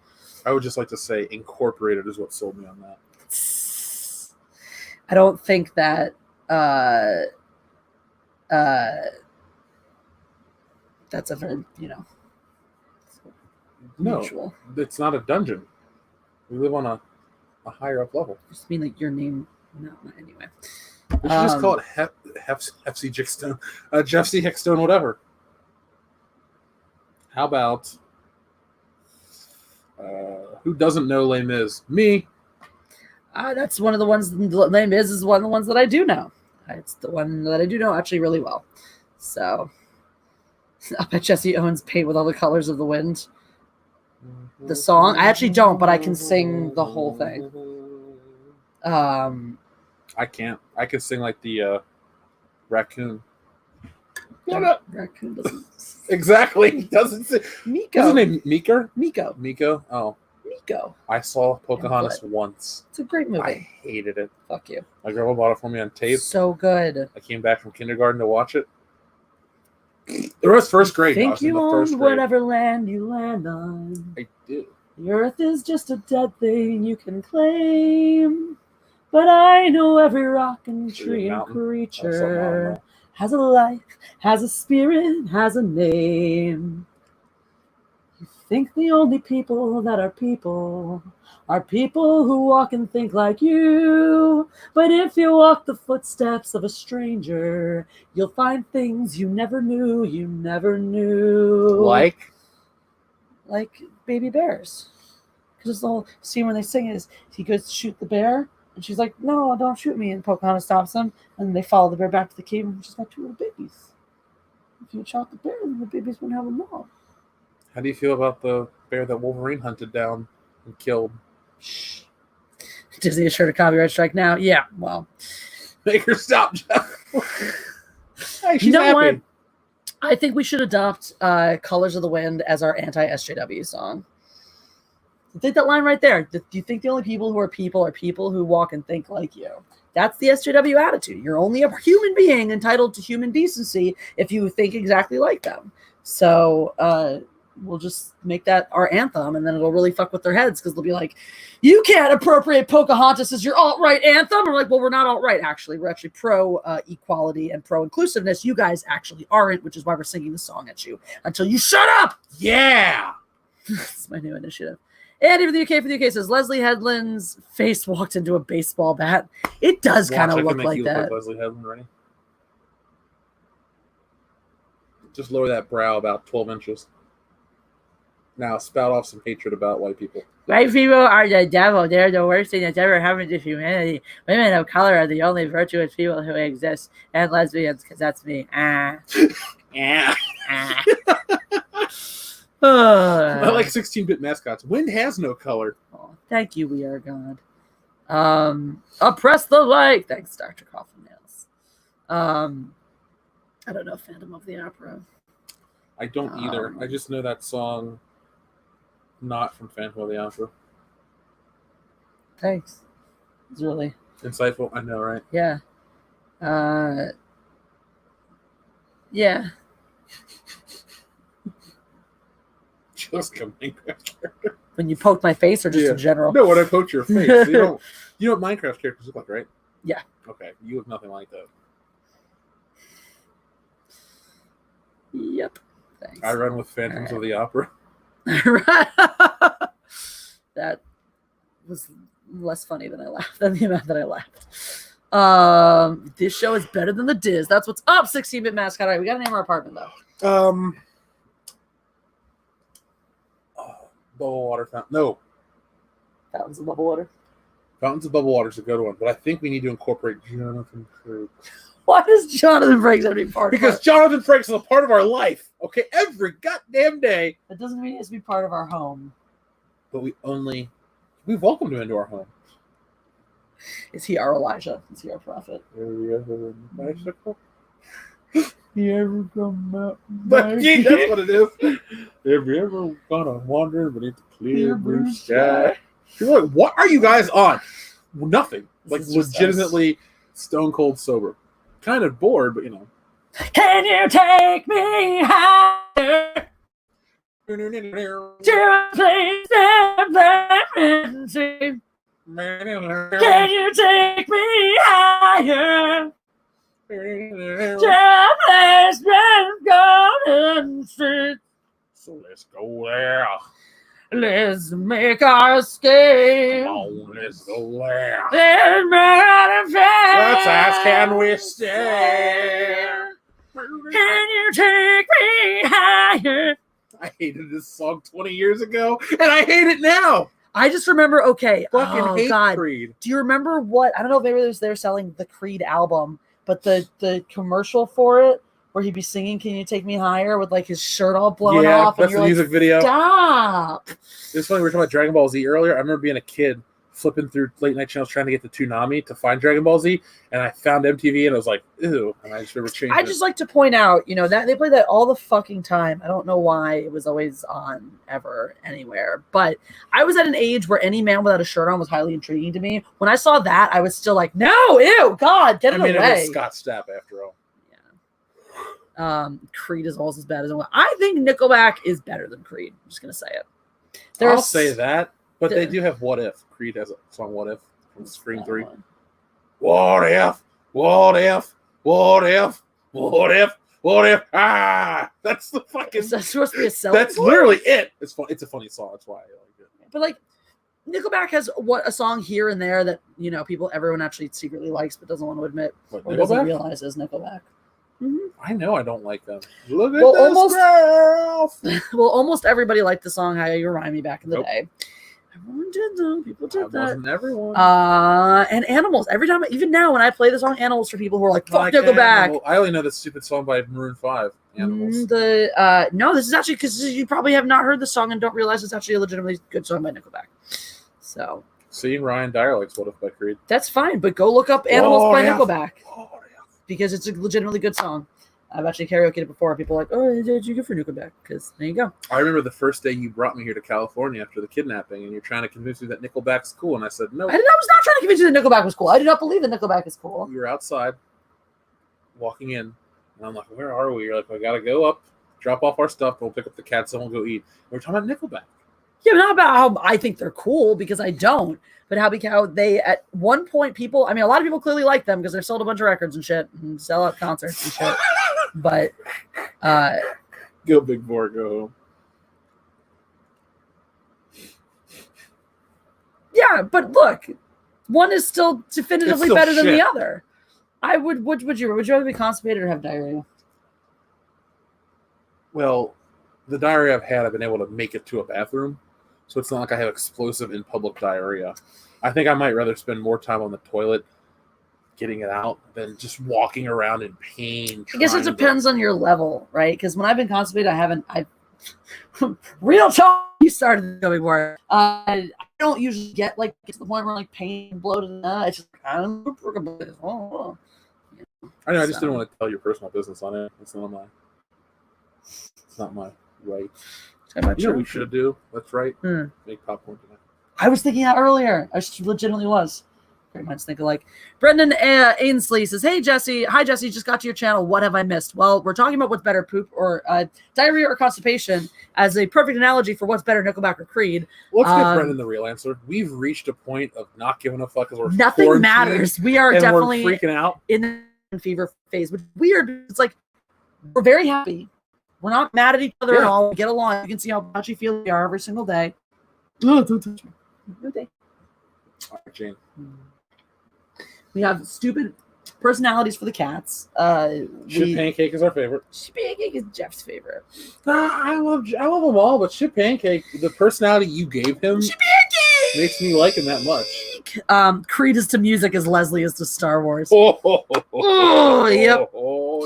I would just like to say Incorporated is what sold me on that. I don't think that that's a very, No, mutual. It's not a dungeon. We live on a higher up level. I just mean like your name. No, anyway. We should just call it Hefsy Jickstone, Jeffsy Hickstone, whatever. How about who doesn't know Les Mis? Me. That's one of the ones. Les Mis is one of the ones that I do know. It's the one that I do know actually really well. So, I bet Jesse Owens Paint with All the Colors of the Wind. The song, I actually don't, but I can sing the whole thing. I can't. I can sing like the raccoon. Raccoon doesn't. Exactly. Doesn't sing. Miko. What's his name? Meeker? Miko. Miko? Oh. Miko. I saw Pocahontas once. It's a great movie. I hated it. Fuck you. My girl bought it for me on tape. So good. I came back from kindergarten to watch it. It was first grade. Think you own whatever land you land on. I do. The earth is just a dead thing you can claim. But I know every rock and tree and creature has a life, has a spirit, has a name. You think the only people that are people who walk and think like you. But if you walk the footsteps of a stranger, you'll find things you never knew, Like baby bears. Because the whole scene when they sing is he goes to shoot the bear, and she's like, no, don't shoot me. And Pocahontas stops him, and they follow the bear back to the cave, and she's got 2 little babies. If you had shot the bear, then the babies wouldn't have them all. How do you feel about the bear that Wolverine hunted down and killed? Shh. Disney is sure to copyright strike now. Yeah, well. Make her stop, Jeff. Hey, she's you know happy. what? I think we should adopt Colors of the Wind as our anti-SJW song. I think that line right there. Do you think the only people who are people who walk and think like you? That's the SJW attitude. You're only a human being entitled to human decency if you think exactly like them. So we'll just make that our anthem, and then it'll really fuck with their heads because they'll be like, you can't appropriate Pocahontas as your alt-right anthem. We're like, well, we're not alt-right, actually. We're actually pro-equality and pro-inclusiveness. You guys actually aren't, which is why we're singing the song at you until you shut up. Yeah. It's my new initiative. Andy from the UK says, Leslie Headland's face walked into a baseball bat. It does kind of look like that. Leslie Headland, ready? Just lower that brow about 12 inches. Now spout off some hatred about white people. White people are the devil. They're the worst thing that's ever happened to humanity. Women of color are the only virtuous people who exist. And lesbians, because that's me. Yeah. I like 16-bit mascots. Wind has no color. Oh, thank you, We Are God. Oppress the like. Thanks, Dr. Coffin Nails. I don't know Phantom of the Opera. I don't either. I just know that song not from Phantom of the Opera. Thanks. It's really insightful. I know, right? Yeah. Yeah. Just a Minecraft character. When you poke my face, or just in general? No, when I poke your face. You know what Minecraft characters look like, right? Yeah. Okay, you look nothing like that. Yep. Thanks. I run with Phantoms of the Opera. That was less funny than the amount that I laughed. This show is better than the Diz. That's what's up, 16-bit mascot. All right, we got to name our apartment though. Bubble water fountain. No. Fountains of bubble water. Fountains of bubble water is a good one, but I think we need to incorporate Jonathan Frakes. Why does Jonathan Frakes have to be part of it? Because Jonathan Frakes is a part of our life. Okay, every goddamn day. That doesn't mean he has to be part of our home. But we welcomed him into our home. Is he our Elijah? Is he our prophet? Have you ever bicycle? You ever come out? That's what it is. Have you ever gone on wandering beneath the clear blue sky? You're like, what are you guys on? Well, nothing. Like legitimately stone cold sober. Kind of bored, but you know. Can you take me higher to a place that I've seen? Can you take me higher to a place where golden street? So let's go there. Let's make our escape. Come on, let's go there. Let's make our Let's ask, can we stay? Can you take me higher? I hated this song 20 years ago, and I hate it now. I just remember, okay, Fucking hate God. Creed. Do you remember what, I don't know if maybe they're selling the Creed album, but the commercial for it, where he'd be singing "Can You Take Me Higher" with like his shirt all blown off, and that's you're the like, music video. stop. It's funny, we were talking about Dragon Ball Z earlier. I remember being a kid flipping through late night channels trying to get to Toonami to find Dragon Ball Z, and I found MTV and I was like, ew, and I just remember changing I just like to point out, you know, that they play that all the fucking time. I don't know why it was always on ever anywhere, but I was at an age where any man without a shirt on was highly intriguing to me. When I saw that, I was still like, no, ew, God, get it away. it was Scott Stapp after all. Creed is almost as bad as it was. I think Nickelback is better than Creed. I'm just gonna say it. I'll say that, but they do have "What If." Creed has a song "What If" from Scream 3. What if? What if? What if? What if? What if? Ah, that's the fucking. Is that supposed to be a self? That's literally it. It's fun. It's a funny song. That's why I like it. But like, Nickelback has a song here and there that, you know, everyone actually secretly likes but doesn't want to admit or doesn't realize is Nickelback. Mm-hmm. I know I don't like them. Look at almost, girl. Well, almost everybody liked the song "How You Remind Me" back in the day. Everyone did though. People did that. Wasn't everyone. And Animals. Every time, even now, when I play the song "Animals" for people who are like, "Fuck Nickelback," I only know the stupid song by Maroon 5. Animals. No, this is actually because you probably have not heard the song and don't realize it's actually a legitimately good song by Nickelback. So, seeing Ryan Dyer likes "What If" by Creed. That's fine, but go look up "Animals" by Nickelback. Because it's a legitimately good song. I've actually karaokeed it before. People are like, oh, did you go for Nickelback? Because there you go. I remember the first day you brought me here to California after the kidnapping, and you're trying to convince me that Nickelback's cool. And I said, no. I was not trying to convince you that Nickelback was cool. I do not believe that Nickelback is cool. We were outside, walking in, and I'm like, where are we? You're like, I got to go up, drop off our stuff, and we'll pick up the cats, and we'll go eat. And we're talking about Nickelback. Yeah, not about how I think they're cool, because I don't. But how they, at one point, a lot of people clearly like them because they've sold a bunch of records and shit and sell out concerts and shit. But go Big Boy, go home. Yeah, but look, one is still definitively better than the other. Would you rather be constipated or have diarrhea? Well, the diarrhea I've been able to make it to a bathroom. So it's not like I have explosive in public diarrhea. I think I might rather spend more time on the toilet getting it out than just walking around in pain. I guess it depends on your level, right? Because when I've been constipated, I real talk, you started going more. I don't usually get to the point where pain bloated and it's just I know, I just didn't want to tell your personal business on it. It's not my right. You know what we should do? That's right. Make popcorn tonight. I was thinking that earlier. I legitimately was. Great minds think alike. Brendan Ainsley says, "Hey Jesse, hi Jesse, just got to your channel. What have I missed?" Well, we're talking about what's better, poop or diarrhea or constipation, as a perfect analogy for what's better, Nickelback or Creed. Let's give Brendan the real answer. We've reached a point of not giving a fuck because nothing matters. We are definitely we're freaking out in the fever phase, which is weird. It's like we're very happy. We're not mad at each other at all. We get along. You can see how touchy feel we are every single day. Oh, don't touch me. No day. All right, Jane. We have stupid personalities for the cats. Chip Pancake is our favorite. Chip Pancake is Jeff's favorite. I love them all, but Chip Pancake, the personality you gave him, Chip Pancake makes me like him that much. Creed is to music as Leslie is to Star Wars. Yep.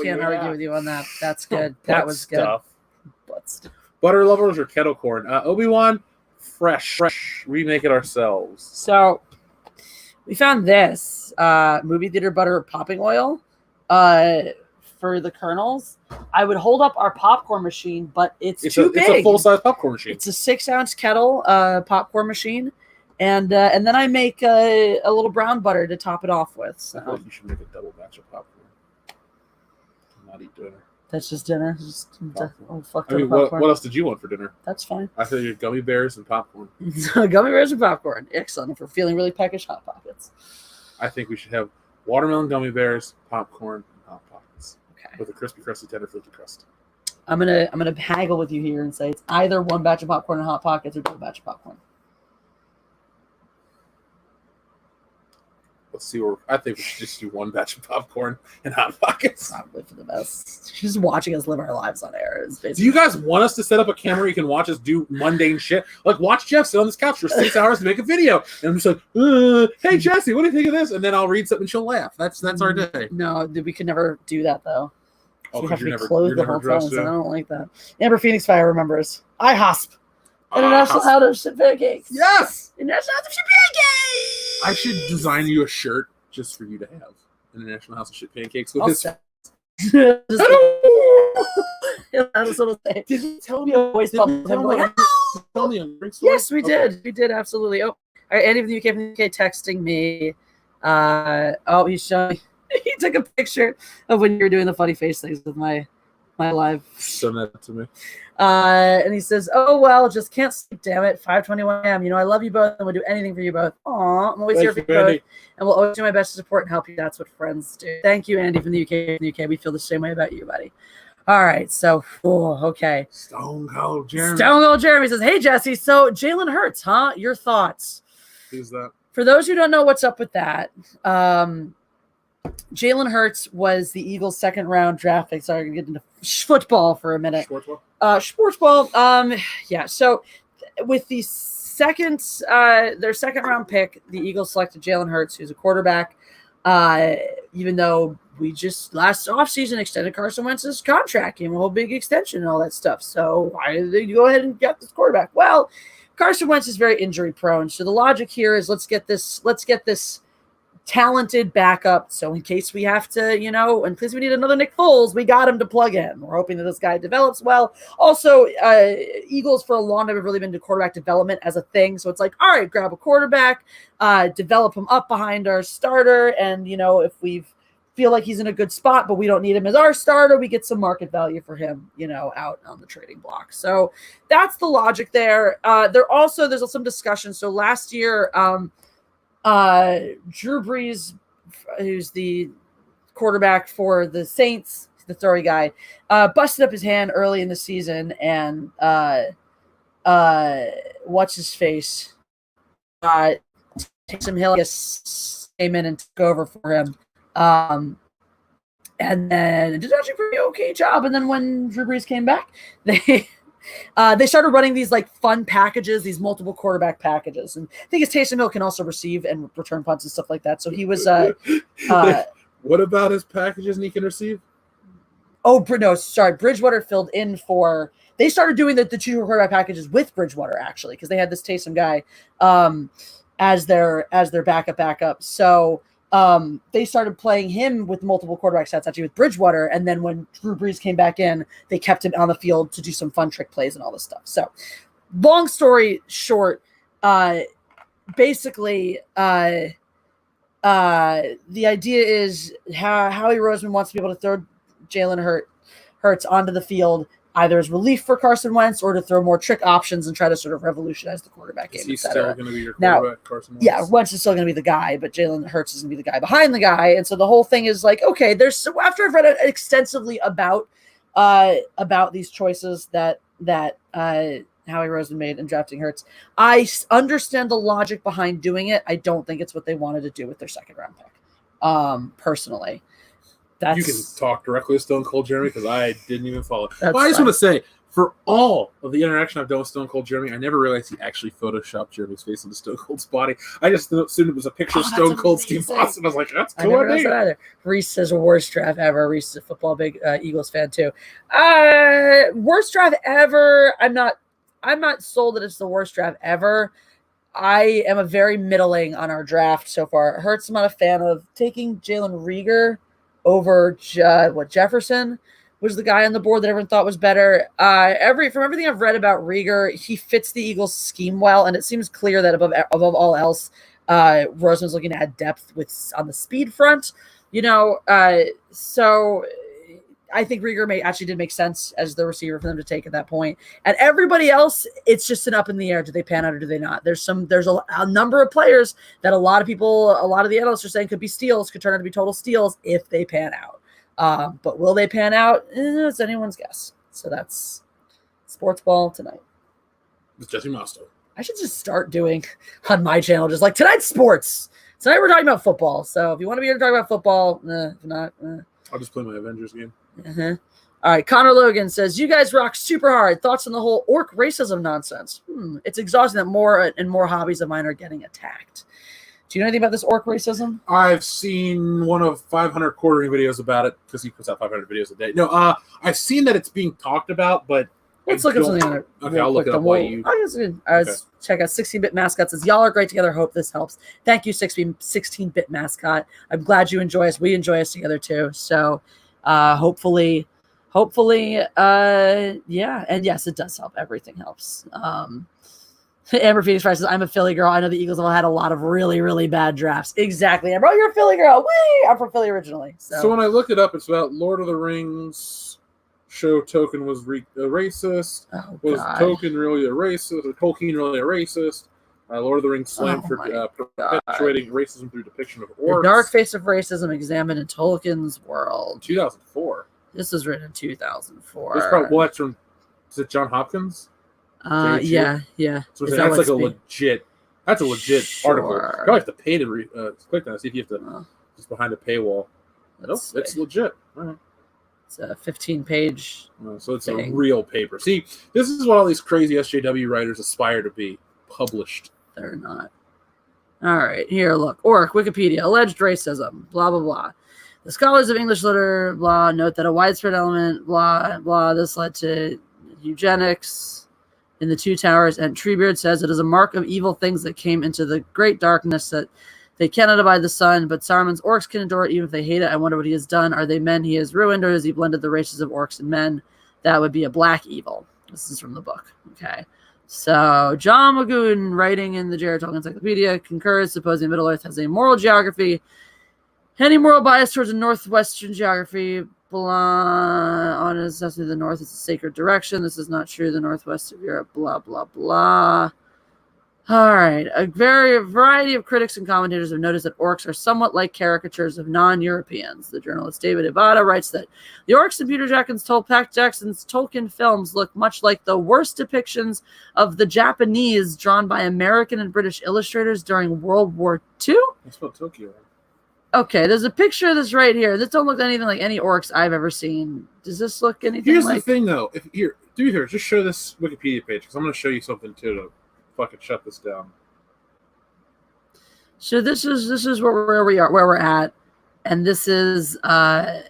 Can't argue with you on that. That's good. That was good. Butter lovers or kettle corn? Obi-Wan, fresh. Remake it ourselves. So we found this movie theater butter popping oil for the kernels. I would hold up our popcorn machine, but it's too big. It's a full-size popcorn machine. It's a 6-ounce kettle popcorn machine. And then I make a little brown butter to top it off with. So. I feel like you should make a double batch of popcorn. Not eat dinner. That's just dinner. What else did you want for dinner? That's fine. I said your gummy bears and popcorn. Gummy bears and popcorn. Excellent. If we're feeling really peckish, Hot Pockets. I think we should have watermelon gummy bears, popcorn, and Hot Pockets. Okay. With a crispy, crusty, tender, filthy crust. I'm gonna haggle with you here and say it's either one batch of popcorn and Hot Pockets or double batch of popcorn. Let's see where I think we should just do one batch of popcorn and Hot Pockets. Probably for the best. She's just watching us live our lives on air. Do you guys want us to set up a camera you can watch us do mundane shit? Like watch Jeff sit on this couch for 6 hours to make a video, and I'm just like, "Hey Jesse, what do you think of this?" And then I'll read something, and she'll laugh. That's our day. No, we could never do that though. Oh, We have to be you're clothed the never whole dressed, time, so yeah. I don't like that. Amber Phoenix Fire remembers. IHOSP. International House of Shit Pancakes. Yes. International House of Shit Pancakes. I should design you a shirt just for you to have. International House of Shit Pancakes with his. Did you tell me a voice bubble? Tell me a drink story? Yes, we did. Okay. We did, absolutely. Oh, all right, Andy from the UK texting me. He's showing. He took a picture of when you were doing the funny face things with my live. Send that to me. And he says, "Oh well, just can't sleep. Damn it, 5:21 a.m. You know I love you both and would do anything for you both. Aw, I'm always here for you both, and will always do my best to support and help you. That's what friends do. Thank you, Andy from the UK. We feel the same way about you, buddy. All right, so okay. Stone Cold Jeremy. Stone Cold Jeremy says, "Hey Jesse, so Jalen Hurts, huh? Your thoughts?" Who's that? For those who don't know what's up with that, Jalen Hurts was the Eagles' second-round draft pick. Sorry, I'm going to get into football for a minute. Sports ball. Yeah. So with the their second-round pick, the Eagles selected Jalen Hurts, who's a quarterback. Even though we just last offseason extended Carson Wentz's contract, gave him a whole big extension and all that stuff. So why did they go ahead and get this quarterback? Well, Carson Wentz is very injury-prone. So the logic here is let's get this talented backup. So in case we have to, in case we need another Nick Foles, we got him to plug in. We're hoping that this guy develops well. Also, Eagles for a long time have really been to quarterback development as a thing. So it's like, all right, grab a quarterback, develop him up behind our starter. And, if we feel like he's in a good spot, but we don't need him as our starter, we get some market value for him, out on the trading block. So that's the logic there. There's some discussion. So last year, Drew Brees, who's the quarterback for the Saints, the throwing guy, busted up his hand early in the season, and what's his face? Taysom Hill came in and took over for him, and then did actually a pretty okay job. And then when Drew Brees came back, they started running these like fun packages, these multiple quarterback packages. And I think Taysom Hill can also receive and return punts and stuff like that. So he was what about his packages and he can receive? Bridgewater filled in for. They started doing the two quarterback packages with Bridgewater actually, because they had this Taysom guy as their backup. So they started playing him with multiple quarterback sets actually with Bridgewater, and then when Drew Brees came back in, they kept him on the field to do some fun trick plays and all this stuff. So, long story short, basically, the idea is Howie Roseman wants to be able to throw Jalen Hurts onto the field either as relief for Carson Wentz or to throw more trick options and try to sort of revolutionize the quarterback game. He's still going to be your quarterback, Carson Wentz? Yeah, Wentz is still going to be the guy, but Jalen Hurts is going to be the guy behind the guy. And so the whole thing is like, okay, after I've read extensively about these choices that Howie Roseman made in drafting Hurts, I understand the logic behind doing it. I don't think it's what they wanted to do with their second round pick. Personally. You can talk directly with Stone Cold Jeremy because I didn't even follow. But I just want to say, for all of the interaction I've done with Stone Cold Jeremy, I never realized he actually photoshopped Jeremy's face into Stone Cold's body. I just assumed it was a picture of Stone Cold Steve Austin. I was like, that's cool. I never noticed that either. Reese says worst draft ever. Reese is a football big Eagles fan too. Worst draft ever. I'm not sold that it's the worst draft ever. I am a very middling on our draft so far. Hurts, I'm not a fan of taking Jalen Reagor over Jefferson was the guy on the board that everyone thought was better. From everything I've read about Reagor, he fits the Eagles scheme well, and it seems clear that above all else, Roseman's looking to add depth on the speed front. So I think Reagor did make sense as the receiver for them to take at that point. And everybody else, it's just an up in the air. Do they pan out or do they not? There's a number of players that a lot of the analysts are saying could be steals, could turn out to be total steals if they pan out. But will they pan out? It's anyone's guess. So that's sports ball tonight. With Jesse Mosto. I should just start doing on my channel, just like tonight's sports. Tonight we're talking about football. So if you want to be here to talk about football, if not, I'll just play my Avengers game. Uh-huh. All right, Connor Logan says, you guys rock super hard. Thoughts on the whole orc racism nonsense? It's exhausting that more and more hobbies of mine are getting attacked. Do you know anything about this orc racism? I've seen one of 500 quartering videos about it because he puts out 500 videos a day. No, I've seen that it's being talked about, but let's look up something on it. Okay, I'll look it up while you. Check out 16-bit mascot says, y'all are great together. Hope this helps. Thank you, 16-bit mascot. I'm glad you enjoy us. We enjoy us together too. So hopefully, yeah. And yes, it does help. Everything helps. Amber Phoenix Price says, I'm a Philly girl. I know the Eagles have had a lot of really, really bad drafts. Exactly. Amber, you're a Philly girl. Whee! I'm from Philly originally. So when I look it up, it's about Lord of the Rings. Show Tolkien was racist. Oh, was God. Tolkien really a racist? Or Tolkien really a racist? Lord of the Rings slammed for perpetuating racism through depiction of orcs. The dark face of racism examined in Tolkien's world. 2004. This was written in 2004. That's probably what's from. Is it John Hopkins? Yeah. So that's like a legit. That's a legit article. You probably have to pay to click on it. See if you have to. Just behind a paywall. Nope, it's legit. All right. It's a 15-page. So it's a real paper. See, this is what all these crazy SJW writers aspire to be. Published. They're not. All right, here, look. Orc, Wikipedia, alleged racism, blah, blah, blah. The scholars of English literature, blah, note that a widespread element, blah, blah, this led to eugenics in the Two Towers, and Treebeard says it is a mark of evil things that came into the great darkness that they cannot abide the sun, but Saruman's orcs can endure it even if they hate it. I wonder what he has done. Are they men he has ruined, or has he blended the races of orcs and men? That would be a black evil. This is from the book. Okay. So John Magoon, writing in the Jared Tolkien Encyclopedia, concurs, supposing Middle-earth has a moral geography, any moral bias towards a northwestern geography, on an assessment of the north is a sacred direction. This is not true. The northwest of Europe, blah, blah, blah. All right. A variety of critics and commentators have noticed that orcs are somewhat like caricatures of non-Europeans. The journalist David Ibata writes that the orcs in Peter Jackson's Tolkien films look much like the worst depictions of the Japanese drawn by American and British illustrators during World War II. That's about Tokyo. Okay, there's a picture of this right here. This don't look anything like any orcs I've ever seen. Does this look anything Here's like... the thing, though. Just show this Wikipedia page, because I'm going to show you something, too, to fucking shut this down. So this is where we're at, and this is the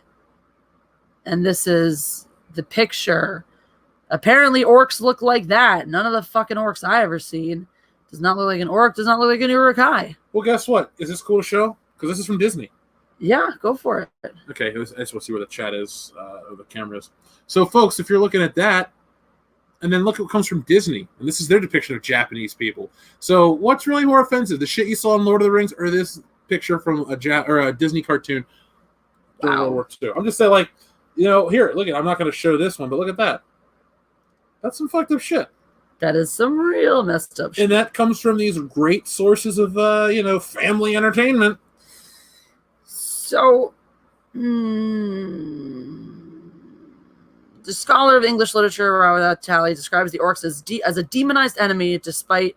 picture. Apparently orcs look like that. None of the fucking orcs I ever seen does not look like an orc, does not look like an Uruk-hai. Well, guess what? Is this cool to show? Because this is from Disney. Yeah, go for it. Okay, I just want to see where the chat is, or the camera is. So, folks, if you're looking at that, and then look what comes from Disney. And this is their depiction of Japanese people. So what's really more offensive? The shit you saw in Lord of the Rings or this picture from a Disney cartoon during World War II? I'm just saying, here, look at it. I'm not going to show this one, but look at that. That's some fucked up shit. That is some real messed up shit. And that comes from these great sources of, family entertainment. So, the scholar of English literature, Talley, describes the orcs as a demonized enemy, despite,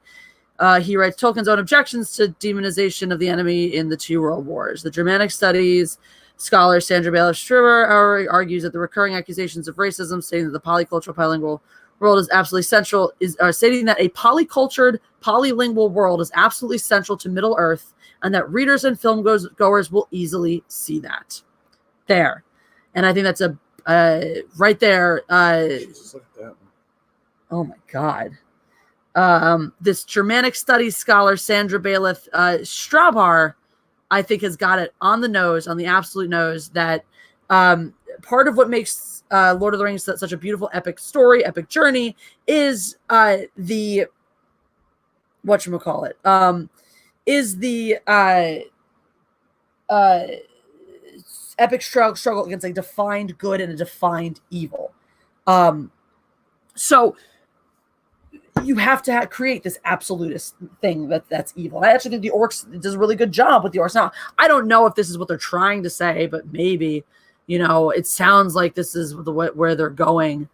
he writes, Tolkien's own objections to demonization of the enemy in the two world wars. The Germanic studies scholar Sandra Bailiff-Striber argues that the recurring accusations of racism, stating that the polycultural, bilingual world is absolutely central, stating that a polycultured, polylingual world is absolutely central to Middle Earth, and that readers and film goers will easily see that. There. And I think that's right there. Jesus, look at that one. Oh my God. This Germanic studies scholar, Sandra Bailiff Strabar, I think has got it on the absolute nose, that part of what makes Lord of the Rings such a beautiful epic story, epic journey, is the epic struggle against a defined good and a defined evil. So you have to create this absolutist thing that's evil. I actually think the orcs does a really good job with the orcs. Now, I don't know if this is what they're trying to say, but maybe, it sounds like this is where they're going.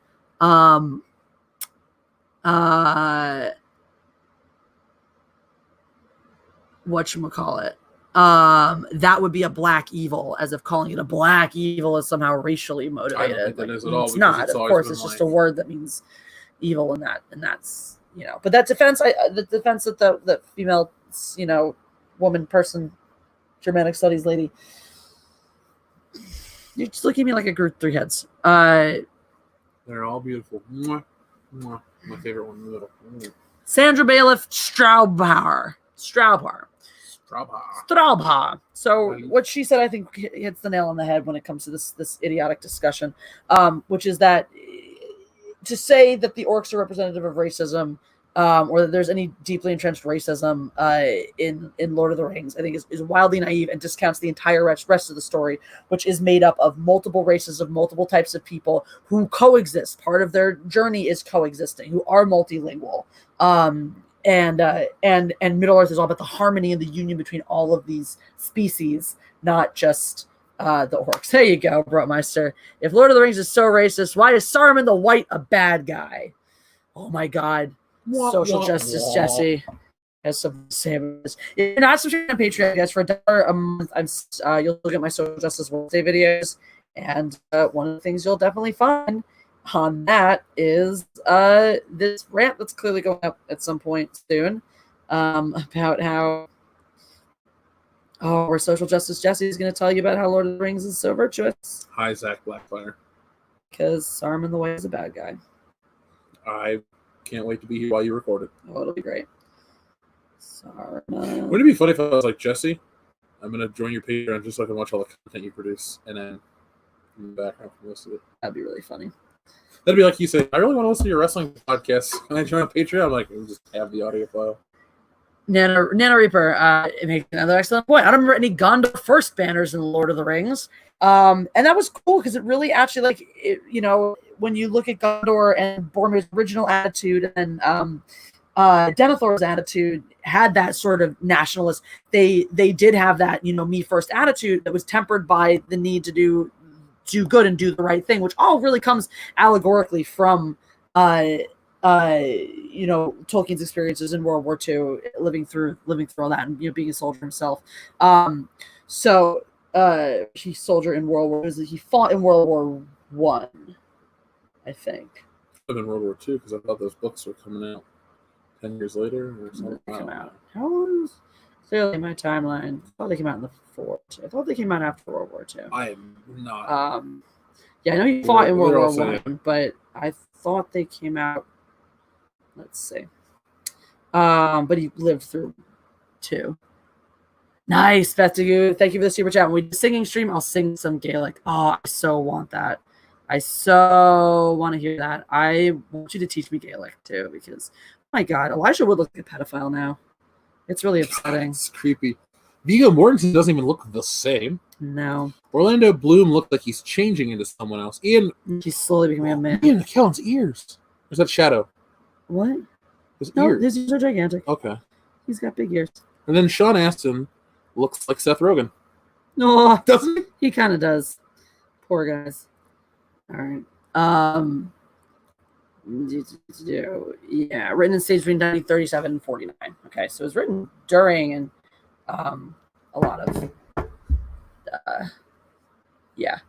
Whatchamacallit? That would be a black evil, as if calling it a black evil is somehow racially motivated. I don't think that is at all, It's because not. it's Of always course, been it's just like- a word that means evil, and that's But that defense, the defense that the female, woman, person, Germanic studies lady, you're just looking at me like I grew 3 heads. They're all beautiful. Mwah. Mwah. My favorite one in the middle. Sandra Bailiff Straubhaar. Strabha. So Right. what she said, I think, hits the nail on the head when it comes to this idiotic discussion, which is that to say that the orcs are representative of racism, or that there's any deeply entrenched racism in Lord of the Rings, I think is wildly naive and discounts the entire rest of the story, which is made up of multiple races of multiple types of people who coexist. Part of their journey is coexisting, who are multilingual. And Middle Earth is all about the harmony and the union between all of these species, not just the orcs. There you go, Brotmeister. If Lord of the Rings is so racist, why is Saruman the White a bad guy? Oh my God. Social justice, Jesse. Has something to say about this. If you're not subscribed on Patreon, guys, for $1 a month, you'll look at my social justice Wednesday videos. And one of the things you'll definitely find on that is this rant that's clearly going up at some point soon about how where social justice Jesse is going to tell you about how Lord of the Rings is so virtuous. Hi, Zach Blackfire. Because Saruman the White is a bad guy. I can't wait to be here while you record it. Oh, it'll be great. Saruman. Wouldn't it be funny if I was like, Jesse, I'm going to join your Patreon just so I can watch all the content you produce, and then in the background for most of it. That'd be really funny. That'd be like you say, I really want to listen to your wrestling podcast. Can I join on Patreon? I'm like, just have the audio file. Nana Reaper makes another excellent point. I don't remember any Gondor first banners in Lord of the Rings. And that was cool because it really actually, when you look at Gondor and Boromir's original attitude and Denethor's attitude had that sort of nationalist. They did have that, me first attitude that was tempered by the need to do good and do the right thing, which all really comes allegorically from Tolkien's experiences in World War II, living through all that, and being a soldier himself. He soldier in World War. He fought in World War I, I think. In World War II, because I thought those books were coming out 10 years later or something. Come out. How was clearly my timeline? I thought they came out in the 40s. I thought they came out after World War II. I am not. Yeah, I know he fought in World They're War also- One, but I thought they came out. Let's see. But he lived through 2. Nice, Bethagoo. Thank you for the super chat. When we do singing stream, I'll sing some Gaelic. Oh, I so want that. I so want to hear that. I want you to teach me Gaelic too, because my God, Elijah Wood looks like a pedophile now. It's really upsetting. It's creepy. Viggo Mortensen doesn't even look the same. No, Orlando Bloom looked like he's changing into someone else. Ian he's slowly becoming a man. McKellen's ears. Or is that Shadow? What? His No, ears. his ears are gigantic. Okay. He's got big ears. And then Sean Astin looks like Seth Rogen. No, Doesn't he? he kind of does. Poor guys. All right. Yeah, written in stage between 1937 and 49. Okay, so it was written during and a lot of yeah.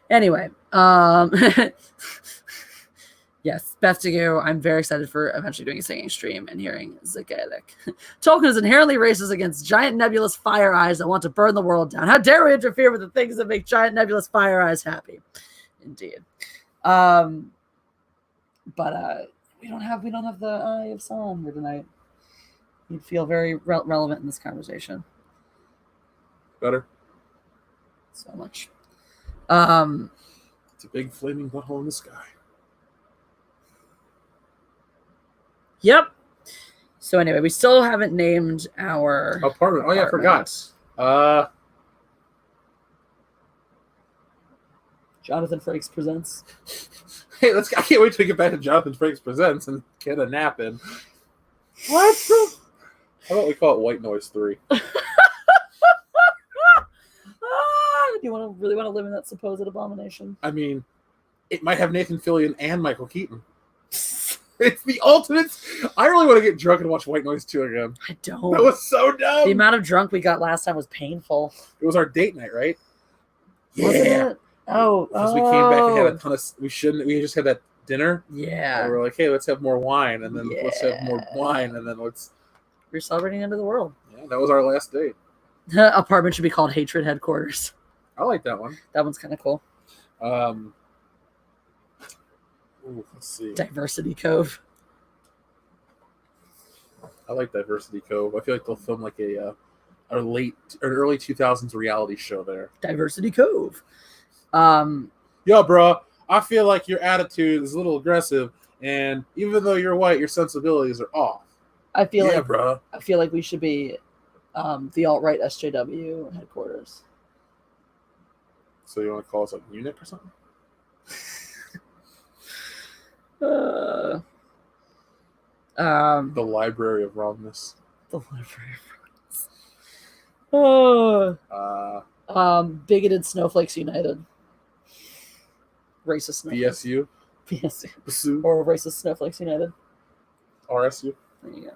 Anyway, yes, Beth to go. I'm very excited for eventually doing a singing stream and hearing the Gaelic. Tolkien is inherently racist against giant nebulous fire eyes that want to burn the world down. How dare we interfere with the things that make giant nebulous fire eyes happy? Indeed. But we don't have the Eye of Sauron here tonight. You'd feel very relevant in this conversation. Better. So much. It's a big flaming butthole in the sky. Yep. So anyway, we still haven't named our Apartment. Oh yeah, I forgot. Jonathan Frakes presents. Hey, I can't wait to get back to Jonathan Frakes Presents and get a nap in. What? How about we call it White Noise 3? Do you really want to live in that supposed abomination? I mean, it might have Nathan Fillion and Michael Keaton. It's the ultimate. I really want to get drunk and watch White Noise 2 again. I don't. That was so dumb. The amount of drunk we got last time was painful. It was our date night, right? Wasn't it? Oh, because we came back and had a ton of. We just had that dinner. Yeah. And we were like, hey, let's have more wine, and then let's have more wine, and then let's. We're celebrating the end of the world. Yeah, that was our last date. Apartment should be called Hatred Headquarters. I like that one. That one's kind of cool. Let's see. Diversity Cove. I like Diversity Cove. I feel like they'll film like an early 2000s reality show there. Diversity Cove. Yo, bro, I feel like your attitude is a little aggressive, and even though you're white, your sensibilities are off. I feel like we should be the alt-right SJW headquarters. So you want to call us a unit or something? The Library of Wrongness. The Library of Wrongness. Bigoted Snowflakes United. Racist Snowflakes. BSU. BSU. Or Racist Snowflakes United. RSU. There you go.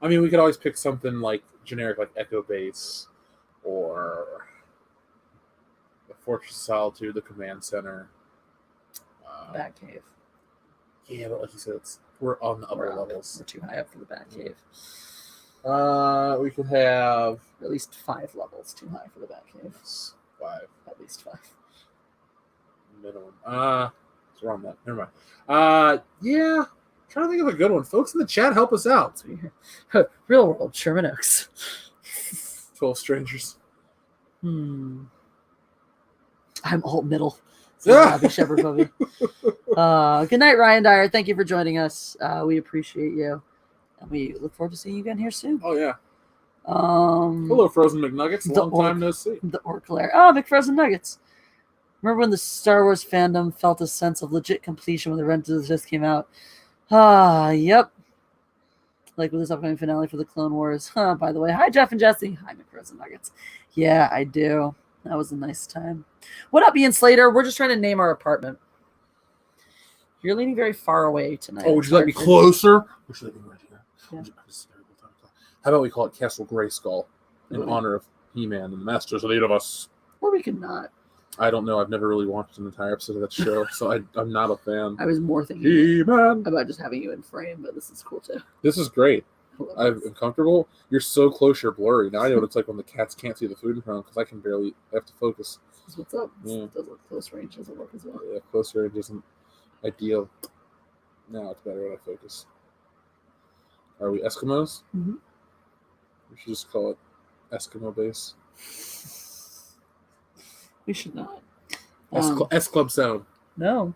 I mean, we could always pick something like generic, like Echo Base, or the Fortress of Solitude, the Command Center. Batcave. Yeah, but like you said, we're on the upper levels. We're too high up for the Batcave. We could have at least 5 levels too high for the Batcave. 5. At least 5. Minimum. So we're on that. Never mind. Yeah. Trying to think of a good one. Folks in the chat, help us out. Real world, Sherman Oaks. 12 Strangers. I'm alt middle. Bobby Shepherd Bubby. Good night, Ryan Dyer. Thank you for joining us. We appreciate you. And we look forward to seeing you again here soon. Oh, yeah. Hello, Frozen McNuggets. Long time no see. The Orclair. Oh, McFrozen Nuggets. Remember when the Star Wars fandom felt a sense of legit completion when the Revenge of the Sith came out? Yep. Like with this upcoming finale for the Clone Wars. By the way, hi, Jeff and Jesse. Hi, McFrozen Nuggets. Yeah, I do. That was a nice time. What up, Ian Slater? We're just trying to name our apartment. You're leaning very far away tonight. Oh, would you like me closer? Or should I be right here? Yeah. How about we call it Castle Grayskull in honor of He-Man and the Masters of the Universe? Or we could not. I don't know. I've never really watched an entire episode of that show, so I'm not a fan. I was more thinking He-Man about just having you in frame, but this is cool too. This is great. I'm comfortable. You're so close, you're blurry. Now I know what it's like when the cats can't see the food in front of them because I can barely have to focus. This is what's up. Yeah. It does look close range. Doesn't work as well. Yeah, close range isn't ideal. Now it's better when I focus. Are we Eskimos? Mm-hmm. We should just call it Eskimo Base. We should not. S Club Sound. No.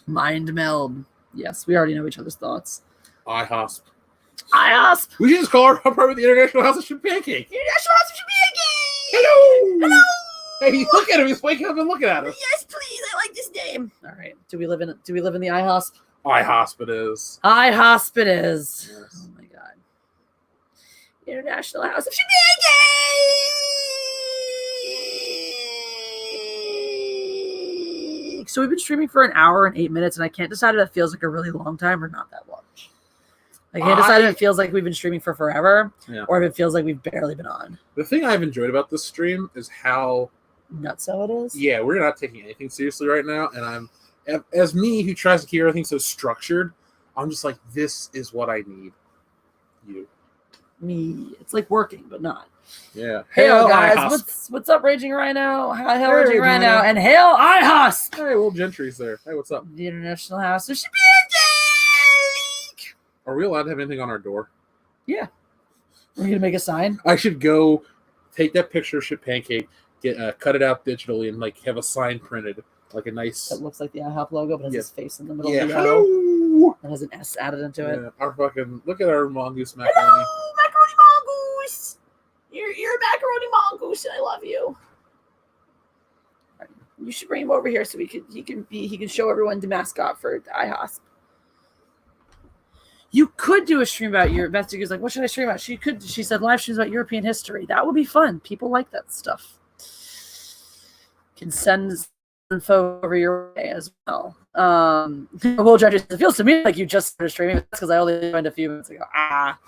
Mind meld. Yes, we already know each other's thoughts. IHOSP. IHOSP. We should just call our apartment the International House of Champagne. International House of Champagne. Hello. Hello. Hey, look at him. He's waking up and looking at us. Yes, please. I like this name. All right. Do we live in the IHOSP? IHOSP it is. IHOSP it is. Yes. Oh my God. International House of Champagne. So we've been streaming for an hour and 8 minutes, and I can't decide if that feels like a really long time or not that long. I can't decide if it feels like we've been streaming for forever, or if it feels like we've barely been on. The thing I've enjoyed about this stream is how nutso it is. Yeah, we're not taking anything seriously right now, and as me who tries to keep everything so structured, I'm just like, this is what I need. You. Me. It's like working, but not. Yeah. Hail, guys. What's up, Raging Rhino? Hail, Raging Rhino. And hail, IHOSP. Hey, Will Gentry's there. Hey, what's up? The International House of Champagne. Are we allowed to have anything on our door? Yeah. We're going to make a sign? I should go take that picture of Ship Pancake, cut it out digitally, and like have a sign printed. Like a nice... That looks like the IHOP logo, but has his face in the middle of the hello! And has an S added into it. Our fucking... Look at our mongoose macaroni. Hello, macaroni mongoose! You're a macaroni mongoose, and I love you. You should bring him over here so he can show everyone the mascot for the IHOSP. You could do a stream about your investigators. Like, what should I stream about? She said live streams about European history. That would be fun. People like that stuff. can send info over your way as well. Well, judges, it feels to me like you just started streaming. That's because I only joined a few minutes ago.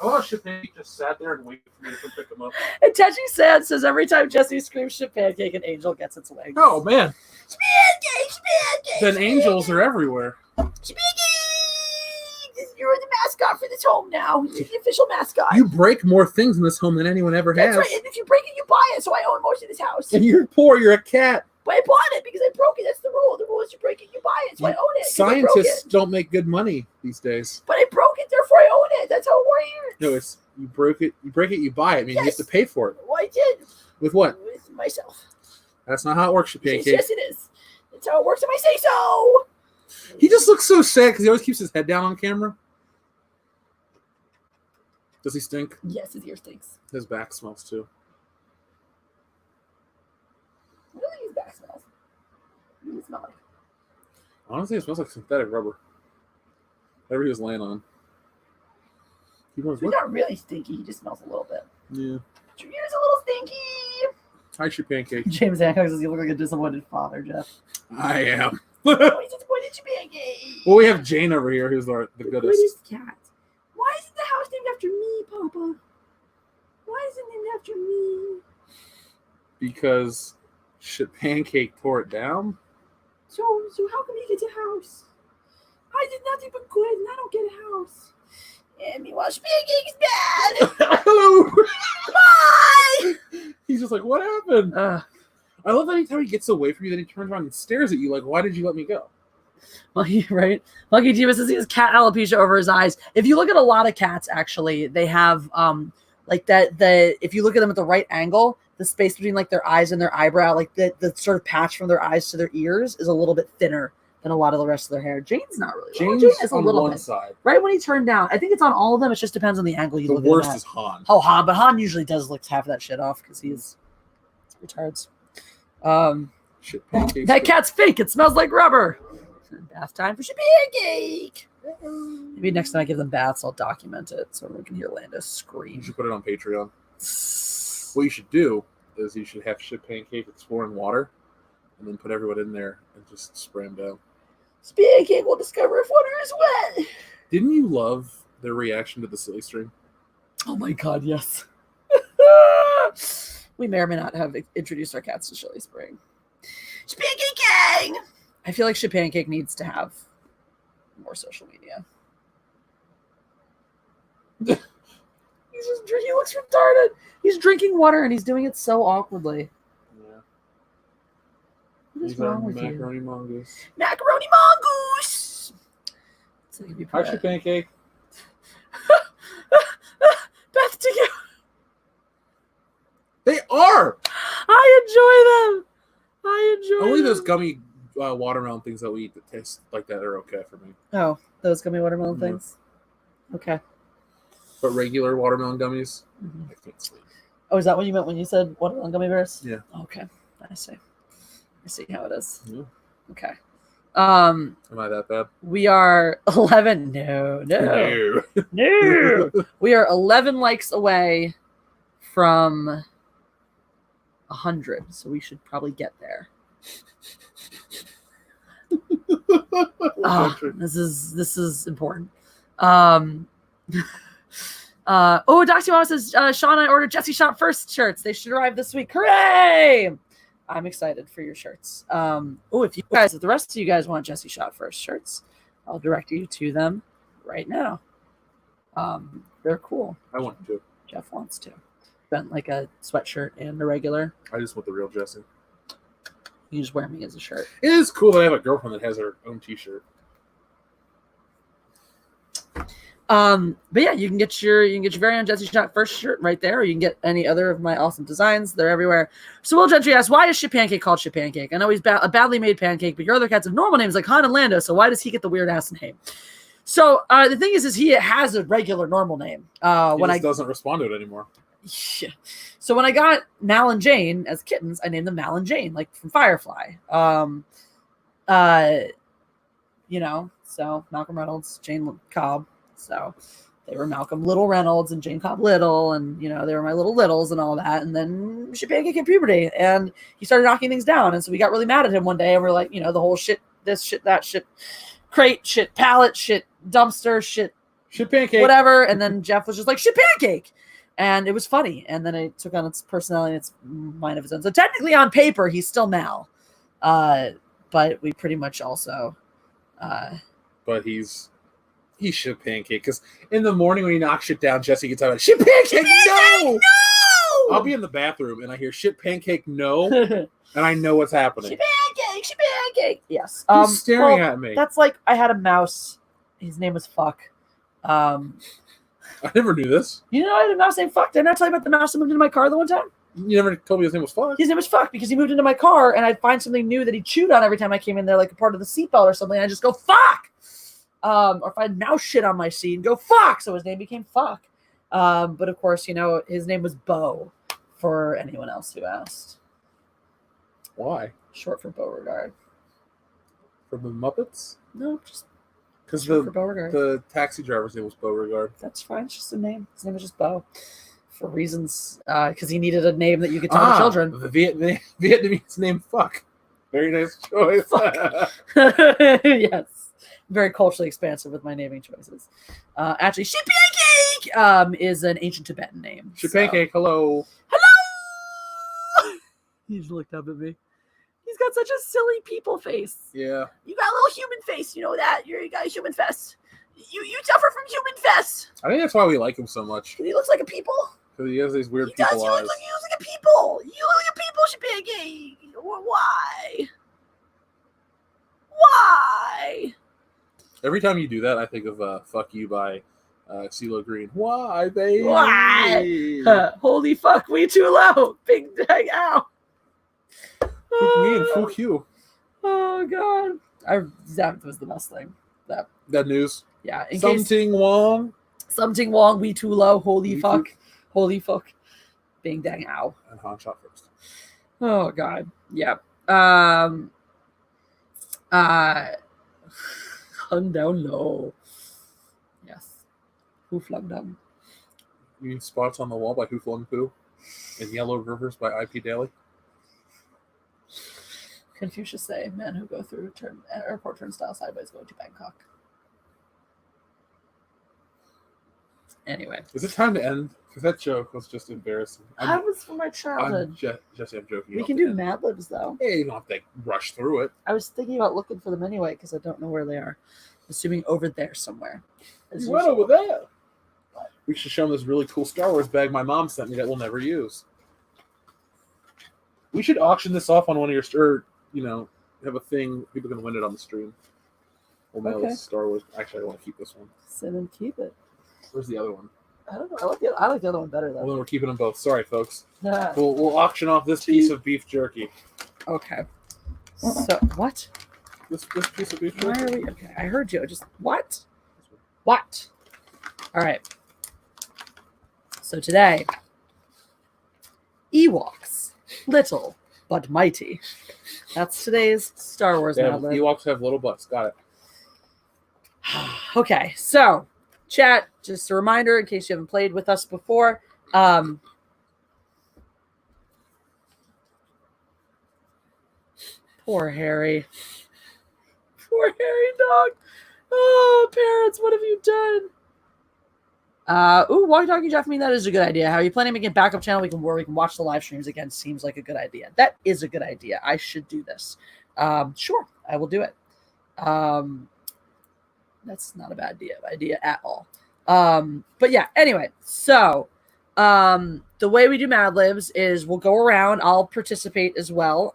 Oh, Champagne just sat there and waited for me to come pick him up. And Techi Sad says every time Jesse screams shit pancake, an angel gets its wings. Oh, man. Pancake! Then angels are everywhere. Pancake! You're the mascot for this home now. You're the official mascot. You break more things in this home than anyone ever That's has. right. And if you break it, you buy it. So I own most of this house. And you're poor. You're a cat. But I bought it because I broke it. That's the rule. The rule is you break it, you buy it. So I own it. Scientists don't make good money these days. But I broke it, therefore I own it. That's how it works. No, it's you break it, you buy it. I mean, you have to pay for it. Well, I did. With what? With myself. That's not how it works, Pancake. Yes, it is. That's how it works if I say so. He just looks so sad because he always keeps his head down on camera. Does he stink? Yes, his ear stinks. His back smells too. What do his back smells? What does it smell like? Honestly, it smells like synthetic rubber. Whatever he was laying on. He's not really stinky. He just smells a little bit. Yeah. Your ear's a little stinky. Hi, your Pancake. James Hancock says you look like a disappointed father, Jeff. I am. Oh, he's disappointed your pancake. Well, we have Jane over here, who's the goodest. Goodest cat. Why isn't the house named after me, Papa? Why isn't it named after me? Because shit, Pancake tore it down. So how come he gets a house? I did nothing but good, and I don't get a house. And meanwhile, Pancake is bad. Hello. Bye. He's just like, what happened? I love that anytime he gets away from you, then he turns around and stares at you like, why did you let me go? Lucky, right? Lucky Diva says he has cat alopecia over his eyes. If you look at a lot of cats, actually, they have like that. If you look at them at the right angle, the space between like their eyes and their eyebrow, like the sort of patch from their eyes to their ears, is a little bit thinner than a lot of the rest of their hair. Jane's not really. Jane's Jane is a on little one bit. Side. Right when he turned down, I think it's on all of them. It just depends on the angle you look at. The worst is Han. Oh, Han, but Han usually does lick half of that shit off because he's retards. Shit, Pancake. That cat's fake. It smells like rubber. Bath time for Pancake. Maybe next time I give them baths, I'll document it so everyone can hear Landis scream. You should put it on Patreon. What you should do is you should have Shit Pancake explore in water, and then put everyone in there and just spray them down. Pancake will discover if water is wet. Didn't you love their reaction to the silly stream? Oh my god, yes. We may or may not have introduced our cats to Chili Spring. Pancake Gang! I feel like Pancake needs to have more social media. He looks retarded. He's drinking water and he's doing it so awkwardly. Yeah. What is wrong with macaroni you? Mongoose. Macaroni mongoose. Hi, Shit Pancake. Beth together. They are. I enjoy them. Only those gummy watermelon things that we eat that taste like that are okay for me. Oh, those gummy watermelon things? Okay. But regular watermelon gummies, I can't sleep. Oh, is that what you meant when you said watermelon gummy bears? Yeah. Okay. I see how it is. Yeah. Okay. Am I that bad? We are 11. No. We are 11 likes away from 100, so we should probably get there. This is important. Doxy Mama says Sean and I ordered Jesse Shot First shirts. They should arrive this week. Hooray! I'm excited for your shirts. If the rest of you guys want Jesse Shot First shirts, I'll direct you to them right now. They're cool. I want to. Jeff wants to. Spent like a sweatshirt and a regular. I just want the real Jesse. You just wear me as a shirt. It is cool that I have a girlfriend that has her own T-shirt. But yeah, you can get your very own Jesse Shot First shirt right there, or you can get any other of my awesome designs. They're everywhere. So Will Gentry asks, why is Shit Pancake called Shit Pancake? I know he's a badly made pancake, but your other cats have normal names like Han and Lando, so why does he get the weird ass name? So the thing is he has a regular normal name. He doesn't respond to it anymore. Yeah. So when I got Mal and Jane as kittens, I named them Mal and Jane, like from Firefly. So Malcolm Reynolds, Jane Cobb. So They were Malcolm Little Reynolds and Jane Cobb Little, and they were my little littles and all that. And then Shit Pancake hit puberty, and he started knocking things down. And so we got really mad at him one day, and we're like, the whole shit, this shit, that shit, crate, shit, pallet, shit, dumpster, shit pancake, whatever. And then Jeff was just like, Shit Pancake. And it was funny. And then it took on its personality and its mind of its own. So technically on paper, he's still Mal. But we pretty much also. But he's Shit Pancake. Because in the morning when he knocks shit down, Jesse gets out of Shit Pancake, no! I'll be in the bathroom and I hear Shit Pancake, no. And I know what's happening. Shit Pancake. Yes. He's staring at me. That's like I had a mouse. His name was Fuck. I never knew this. I had a mouse named Fuck. Didn't I tell you about the mouse that moved into my car the one time? You never told me his name was Fuck. His name was Fuck because he moved into my car and I'd find something new that he chewed on every time I came in there, like a part of the seatbelt or something. And I just go, Fuck! Or if I had mouse shit on my seat and go, Fuck! So his name became Fuck. But of course, his name was Bo for anyone else who asked. Why? Short for Beauregard. From the Muppets? No, just because Beauregard. The taxi driver's name was Beauregard. That's fine. It's just a name. His name is just Bo. For reasons, because he needed a name that you could tell the children. The Vietnamese name Fuck. Very nice choice. Yes. Very culturally expansive with my naming choices. Actually, Shit Pancake is an ancient Tibetan name. Shit Pancake, hello. Hello! He just looked up at me. He's got such a silly people face. Yeah. You got a little human face. You know that. You got a human fest. You suffer from human fest. I think that's why we like him so much. He looks like a people. Because he has these weird He people does. eyes. You look like a people. You look like a people, Shit Pancake. Why? Why? Every time you do that, I think of Fuck You by CeeLo Green. Why, baby? Why? Holy fuck, we too low. Big dang, ow. Fuck me and fuck you. Oh, God. That was the best thing. That news. Yeah. Something wrong. Something wrong, we too low. Holy fuck. Holy fuck. Bing dang, ow. And Han shot first. Oh, God. Yep. Hung down low. Yes. Who flung down? You mean Spots on the Wall by Who Flung Poo? And Yellow Rivers by IP Daily? Confucius say, men who go through airport turnstile sideways going to Bangkok. Anyway. Is it time to end? Because that joke was just embarrassing. That was from my childhood. Jesse, I'm joking. We can do Mad Libs, though. Hey, you don't have to rush through it. I was thinking about looking for them anyway, because I don't know where they are. Assuming over there somewhere. You went over there. We should show them this really cool Star Wars bag my mom sent me that we'll never use. We should auction this off on one of your, have a thing. People can win it on the stream. We'll mail this Star Wars. Actually, I want to keep this one. Send and keep it. Where's the other one? I don't know. I like the other one better, though. Well, then we're keeping them both. Sorry, folks. We'll auction off this piece of beef jerky. Okay. So, what? This piece of beef Why jerky? are we? Okay, I heard you. Just, what? What? All right. So today, Ewoks, little but mighty. That's today's Star Wars Yeah, Mad Lib. Ewoks have little butts. Got it. Okay, so chat, just a reminder in case you haven't played with us before. Poor Harry. Poor Harry dog. Oh, parents, what have you done? Walkie Talkie Jeff, that is a good idea. How are you planning to make a backup channel we can watch the live streams again? Seems like a good idea. That is a good idea. I should do this. Sure, I will do it. That's not a bad idea at all. But yeah, anyway, so the way we do Mad Libs is we'll go around. I'll participate as well.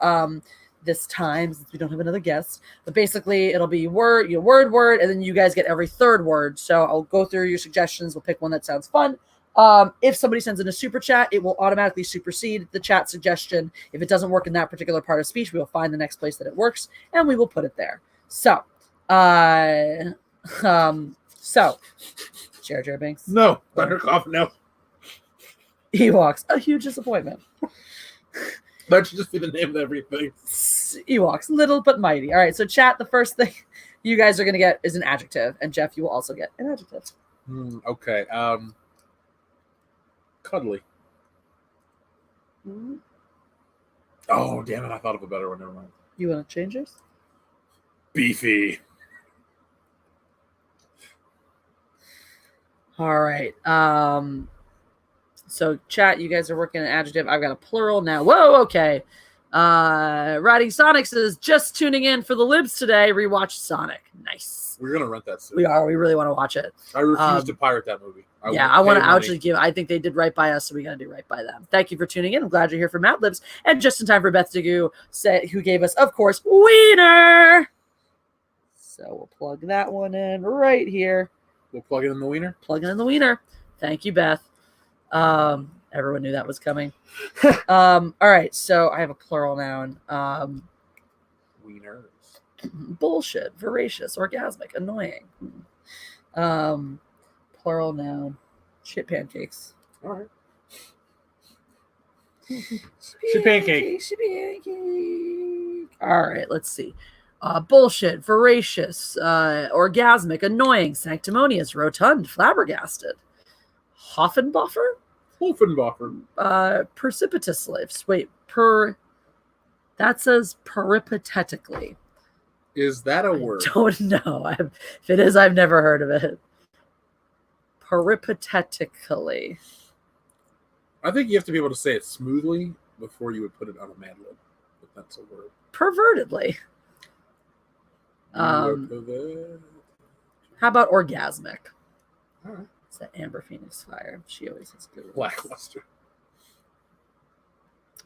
This time, since we don't have another guest, but basically it'll be word, and then you guys get every third word. So I'll go through your suggestions. We'll pick one that sounds fun. If somebody sends in a super chat, it will automatically supersede the chat suggestion. If it doesn't work in that particular part of speech, we will find the next place that it works, and we will put it there. So, Jared Banks. No, Buttercup, no. Ewoks, a huge disappointment. That should just be the name of everything. Ewoks, little but mighty. All right, so chat, the first thing you guys are going to get is an adjective. And Jeff, you will also get an adjective. Okay. Cuddly. Mm-hmm. Oh, damn it. I thought of a better one. Never mind. You want to change yours? Beefy. All right. So chat, you guys are working an adjective. I've got a plural now. Whoa, okay. Riding Sonic says, just tuning in for the libs today. Rewatch Sonic. Nice. We're gonna rent that soon. We are. We really want to watch it. I refuse to pirate that movie. I want to actually give. I think they did right by us, so we got to do right by them. Thank you for tuning in. I'm glad you're here for Mad Libs, and just in time for Beth Degu, who gave us, of course, Wiener. So we'll plug that one in right here. We'll plug it in the wiener. Plug it in the wiener. Thank you, Beth. Everyone knew that was coming. All right, so I have a plural noun. Wieners. Bullshit, voracious, orgasmic, annoying. Plural noun. Shit pancakes. All right. Shit pancake. Shit pancake. All right, let's see. Bullshit, voracious, orgasmic, annoying, sanctimonious, rotund, flabbergasted. Hoffenboffer? Precipitously. Wait, that says peripatetically. Is that a word? I don't know. If it is, I've never heard of it. Peripatetically. I think you have to be able to say it smoothly before you would put it on a Mad Lib. If that's a word. Pervertedly. How about orgasmic? All right. It's that Amber Phoenix Fire. She always has good ones. Lackluster.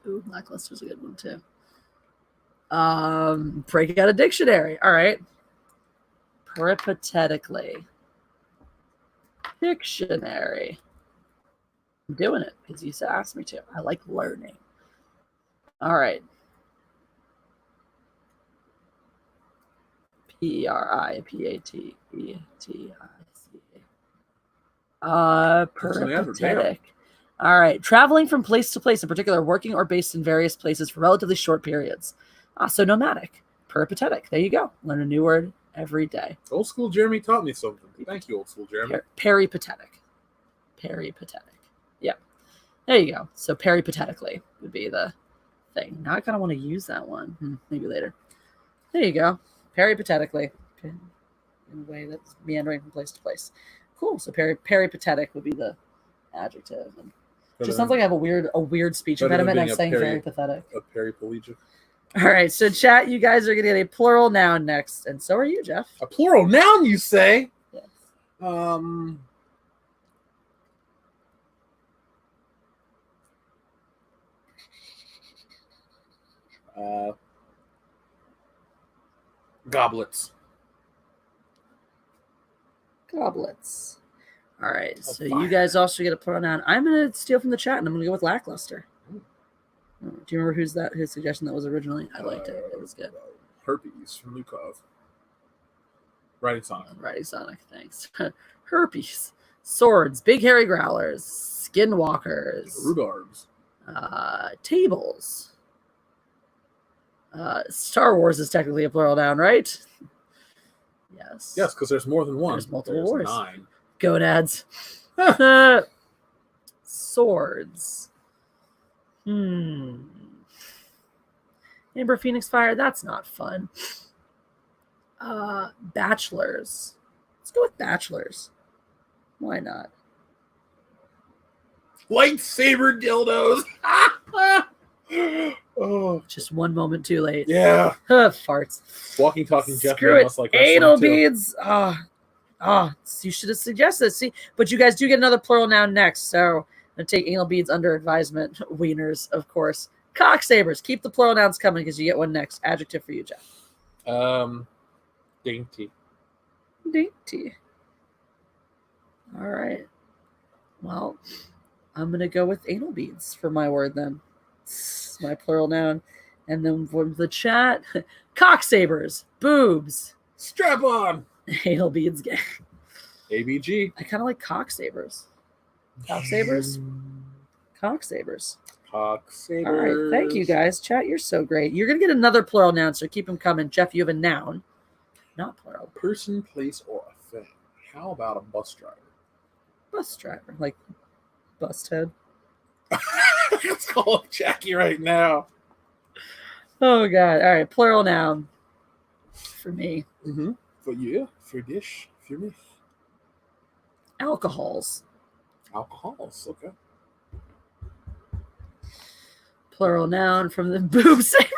Ooh, lackluster's a good one too. Breaking out a dictionary. All right. Peripatetically. Dictionary. I'm doing it because you asked me to. I like learning. All right. Peripatetic. Peripatetic. All right. Traveling from place to place, in particular, working or based in various places for relatively short periods. So nomadic. Peripatetic. There you go. Learn a new word every day. Old school Jeremy taught me something. Thank you, old school Jeremy. Peripatetic. Peripatetic. Yep. There you go. So peripatetically would be the thing. Now I kind of want to use that one. Maybe later. There you go. Peripatetically. In a way that's meandering from place to place. Cool. So peripatetic would be the adjective. It just sounds like I have a weird speech impediment and I'm saying very pathetic. A paraplegic. All right. So chat, you guys are going to get a plural noun next. And so are you, Jeff. A plural noun, you say? Yes. Goblets. Goblets. All right. So you guys also get a plural noun. I'm going to steal from the chat and I'm going to go with lackluster. Do you remember whose suggestion that was originally? I liked it. It was good. Herpes from Lukov. Riding Sonic. Riding Sonic. Thanks. Herpes. Swords. Big hairy growlers. Skinwalkers. Rhugarbs. Tables. Star Wars is technically a plural noun, right? Yes. Yes, because there's more than one. There's multiple wars. 9. Gonads. Swords. Amber Phoenix Fire. That's not fun. Bachelors. Let's go with bachelors. Why not? Lightsaber dildos. Oh, just one moment too late. Yeah. Farts. Walking, talking Jeff. Screw it. Like anal beads. You should have suggested. See, but you guys do get another plural noun next. So I'm gonna take anal beads under advisement. Wieners, of course. Cocksabers. Keep the plural nouns coming because you get one next. Adjective for you, Jeff. Dainty. Dainty. All right. Well, I'm gonna go with anal beads for my word then. It's my plural noun. And then from the chat, cocksabers, boobs, strap on, anal beads gang. ABG. I kind of like cocksabers. Cocksabers? Cocksabers. Cocksabers. All right. Thank you guys. Chat, you're so great. You're going to get another plural noun, so keep them coming. Jeff, you have a noun. Not plural. Person, place, or a thing. How about a bus driver? bus driver, like bust head. Let's call him Jackie right now. Oh God! All right, plural noun for me. Mm-hmm. For you, for dish, for me. Alcohols. Alcohols. Okay. Plural noun from the boob saber.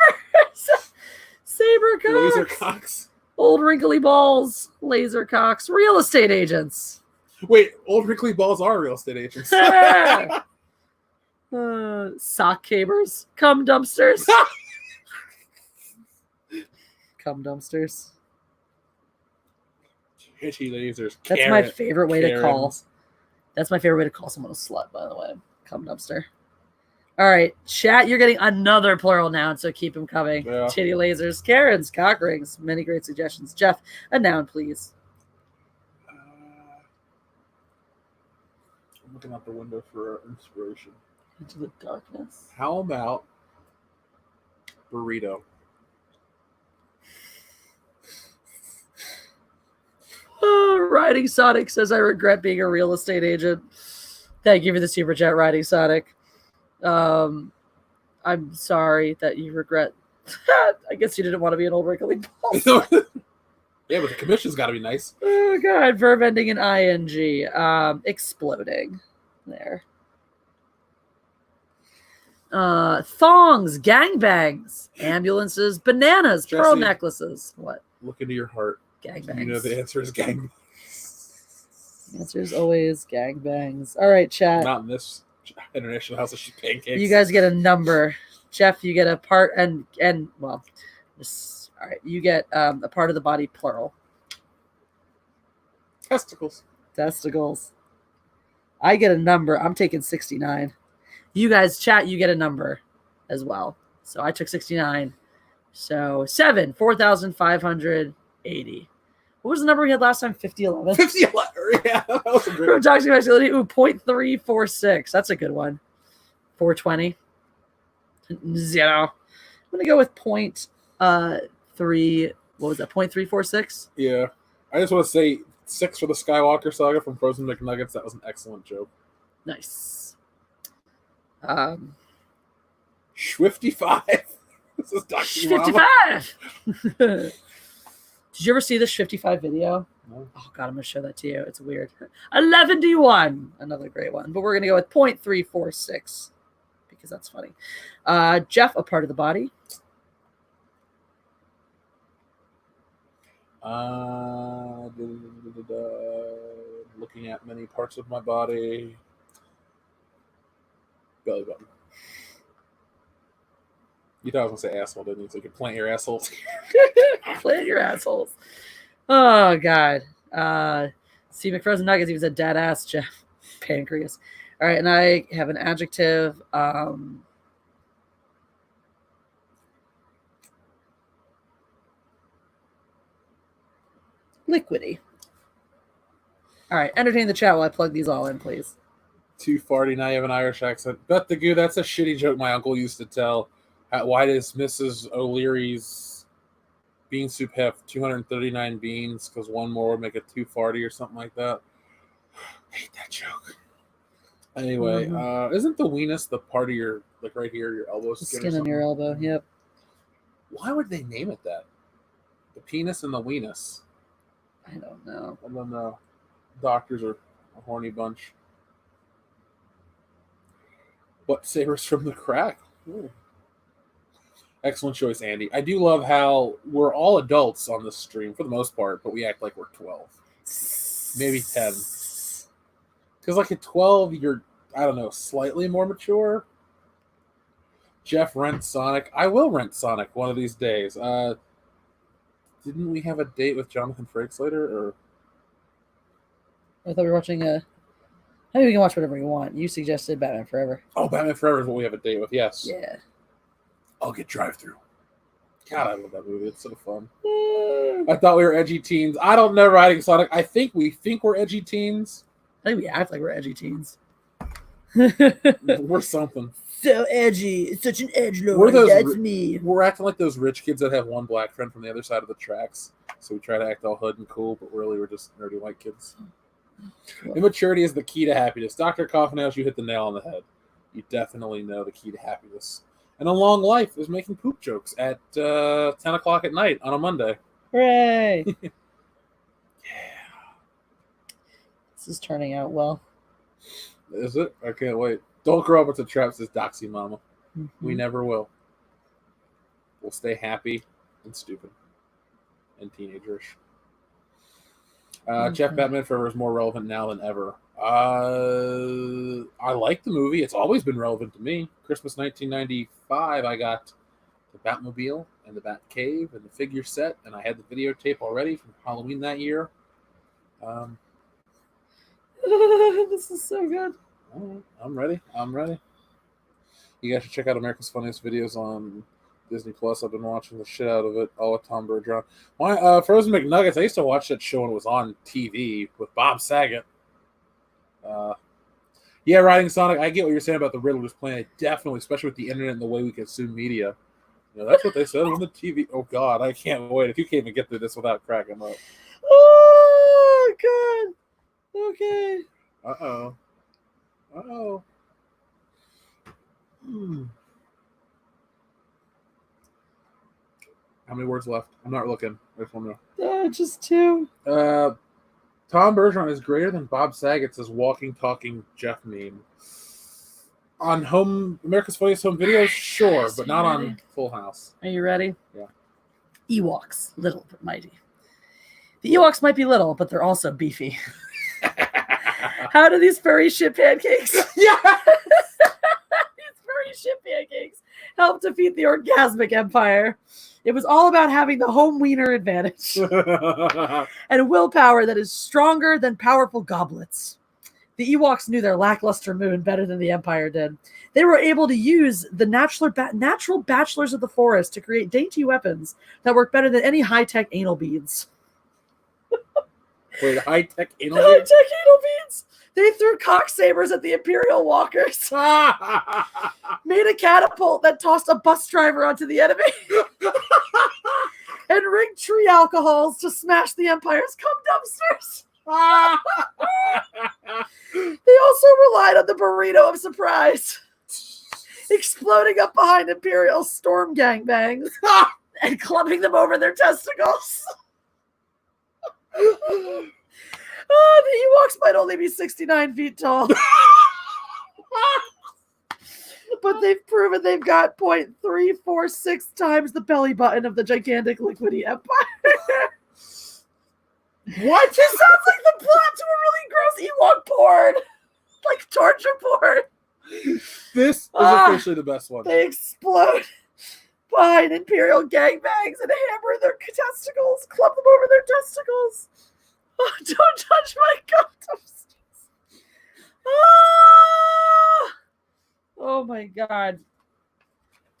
Saber cocks. Laser cocks. Old wrinkly balls. Laser cocks. Real estate agents. Wait, old wrinkly balls are real estate agents. Sock cabers. Cum dumpsters. Cum dumpsters. Hitchy lasers. That's my favorite way to call. Karens. That's my favorite way to call someone a slut, by the way. Cum dumpster. All right, chat, you're getting another plural noun, so keep them coming. Yeah. Titty lasers, Karens, cock rings, many great suggestions. Jeff, a noun, please. I'm looking out the window for inspiration. Into the darkness. How about burrito? Riding Sonic says, I regret being a real estate agent. Thank you for the super chat, Riding Sonic. I'm sorry that you regret. I guess you didn't want to be an old wrinkly ball. Yeah, but the commission's got to be nice. Oh God, verb ending in ing. Exploding. There. Thongs, gangbangs, ambulances, bananas, pearl Jesse. necklaces. What? Look into your heart. Gangbangs. You know the answer is gang. The answer is always gangbangs. All right, chat. Not in this international house of sheep pancakes. You guys get a number. Jeff, you get a part and well, this, all right. You get a part of the body plural. Testicles. Testicles. I get a number. I'm taking 69. You guys, chat, you get a number as well. So I took 69. So 4,580. What was the number we had last time? 5011? 5011. Yeah, that was a great From toxic masculinity. Ooh, 0.346. That's a good one. 420. 0. I'm going to go with 0.3. What was that? 0.346? Yeah. I just want to say 6 for the Skywalker saga from Frozen McNuggets. That was an excellent joke. Nice. Schwifty5. This is Dr. 55. Did you ever see this 55 video? No. Oh God, I'm gonna show that to you. It's weird. 11D1, another great one. But we're gonna go with 0.346 because that's funny. Jeff, a part of the body. Looking at many parts of my body. Belly button. You thought I was going to say asshole, didn't you? So you could plant your assholes. Plant your assholes. Oh God. See McFrozen Nuggets, he was a dead ass Jeff. Pancreas. All right, and I have an adjective. Liquidy. All right, entertain the chat while I plug these all in, please. Too farty, now you have an Irish accent. Bet the goo, that's a shitty joke my uncle used to tell. Why does Mrs. O'Leary's bean soup have 239 beans? Because one more would make it too farty or something like that. I hate that joke. Anyway, isn't the weenus the part of your, like right here, your elbow skin on your elbow? Yep. Why would they name it that? The penis and the weenus. I don't know. And then the doctors are a horny bunch. What sabers from the crack? Ooh. Excellent choice, Andy. I do love how we're all adults on this stream for the most part, but we act like we're 12. Maybe 10. Because like at 12, you're, I don't know, slightly more mature. Jeff, rent Sonic. I will rent Sonic one of these days. Didn't we have a date with Jonathan Frakes later? Or I thought we were watching I mean, we can watch whatever you want. You suggested Batman Forever. Oh, Batman Forever is what we have a date with. Yes. Yeah. I'll get drive-through. God, I love that movie. It's so fun. I thought we were edgy teens. I don't know Riding Sonic. I think we're edgy teens. I think we act like we're edgy teens. We're something. So edgy. It's such an edgelord. That's me. We're acting like those rich kids that have one black friend from the other side of the tracks. So we try to act all hood and cool, but really we're just nerdy white kids. Immaturity is the key to happiness. Dr. Coffinails, you hit the nail on the head. You definitely know the key to happiness. And a long life is making poop jokes at 10 o'clock at night on a Monday. Hooray! Yeah. This is turning out well. Is it? I can't wait. Don't grow up with the trap, says Doxy Mama. We never will. We'll stay happy and stupid and teenagerish. Jeff Batman Forever is more relevant now than ever. I like the movie. It's always been relevant to me. Christmas 1995, I got the Batmobile and the Batcave and the figure set, and I had the videotape already from Halloween that year. This is so good. I'm ready. You guys should check out America's Funniest Videos on Disney Plus. I've been watching the shit out of it. All with Tom Bergeron. My Frozen McNuggets. I used to watch that show when it was on TV with Bob Saget. Yeah, Riding Sonic. I get what you're saying about the Riddler's Planet. Definitely, especially with the internet and the way we consume media. You know, that's what they said on the TV. Oh God, I can't wait. If you can't even get through this without cracking up. Oh God. Okay. Uh-oh. How many words left? I'm not looking. I just want to know. Just 2. Tom Bergeron is greater than Bob Saget's as walking, talking Jeff meme. On America's Funniest Home Videos, sure, but not on Full House. Are you ready? Yeah. Ewoks, little but mighty. The Ewoks might be little, but they're also beefy. How do these furry shit pancakes? Yeah. These furry shit pancakes help defeat the orgasmic empire. It was all about having the home wiener advantage and a willpower that is stronger than powerful goblets. The Ewoks knew their lackluster moon better than the Empire did. They were able to use the natural bachelors of the forest to create dainty weapons that work better than any high-tech anal beads. Wait, high-tech anal High-tech beads? anal beads? They threw cock sabers at the Imperial walkers. Made a catapult that tossed a bus driver onto the enemy. And rigged tree alcohols to smash the Empire's cum dumpsters. They also relied on the burrito of surprise, exploding up behind Imperial storm gangbangs and clubbing them over their testicles. The Ewoks might only be 69 feet tall. But they've proven they've got 0.346 times the belly button of the gigantic liquidy empire. What? This sounds like the plot to a really gross Ewok porn. Like torture porn. This is officially the best one. They explode behind Imperial gangbangs and hammer their testicles, club them over their testicles. Oh, don't touch my condoms. Oh my God.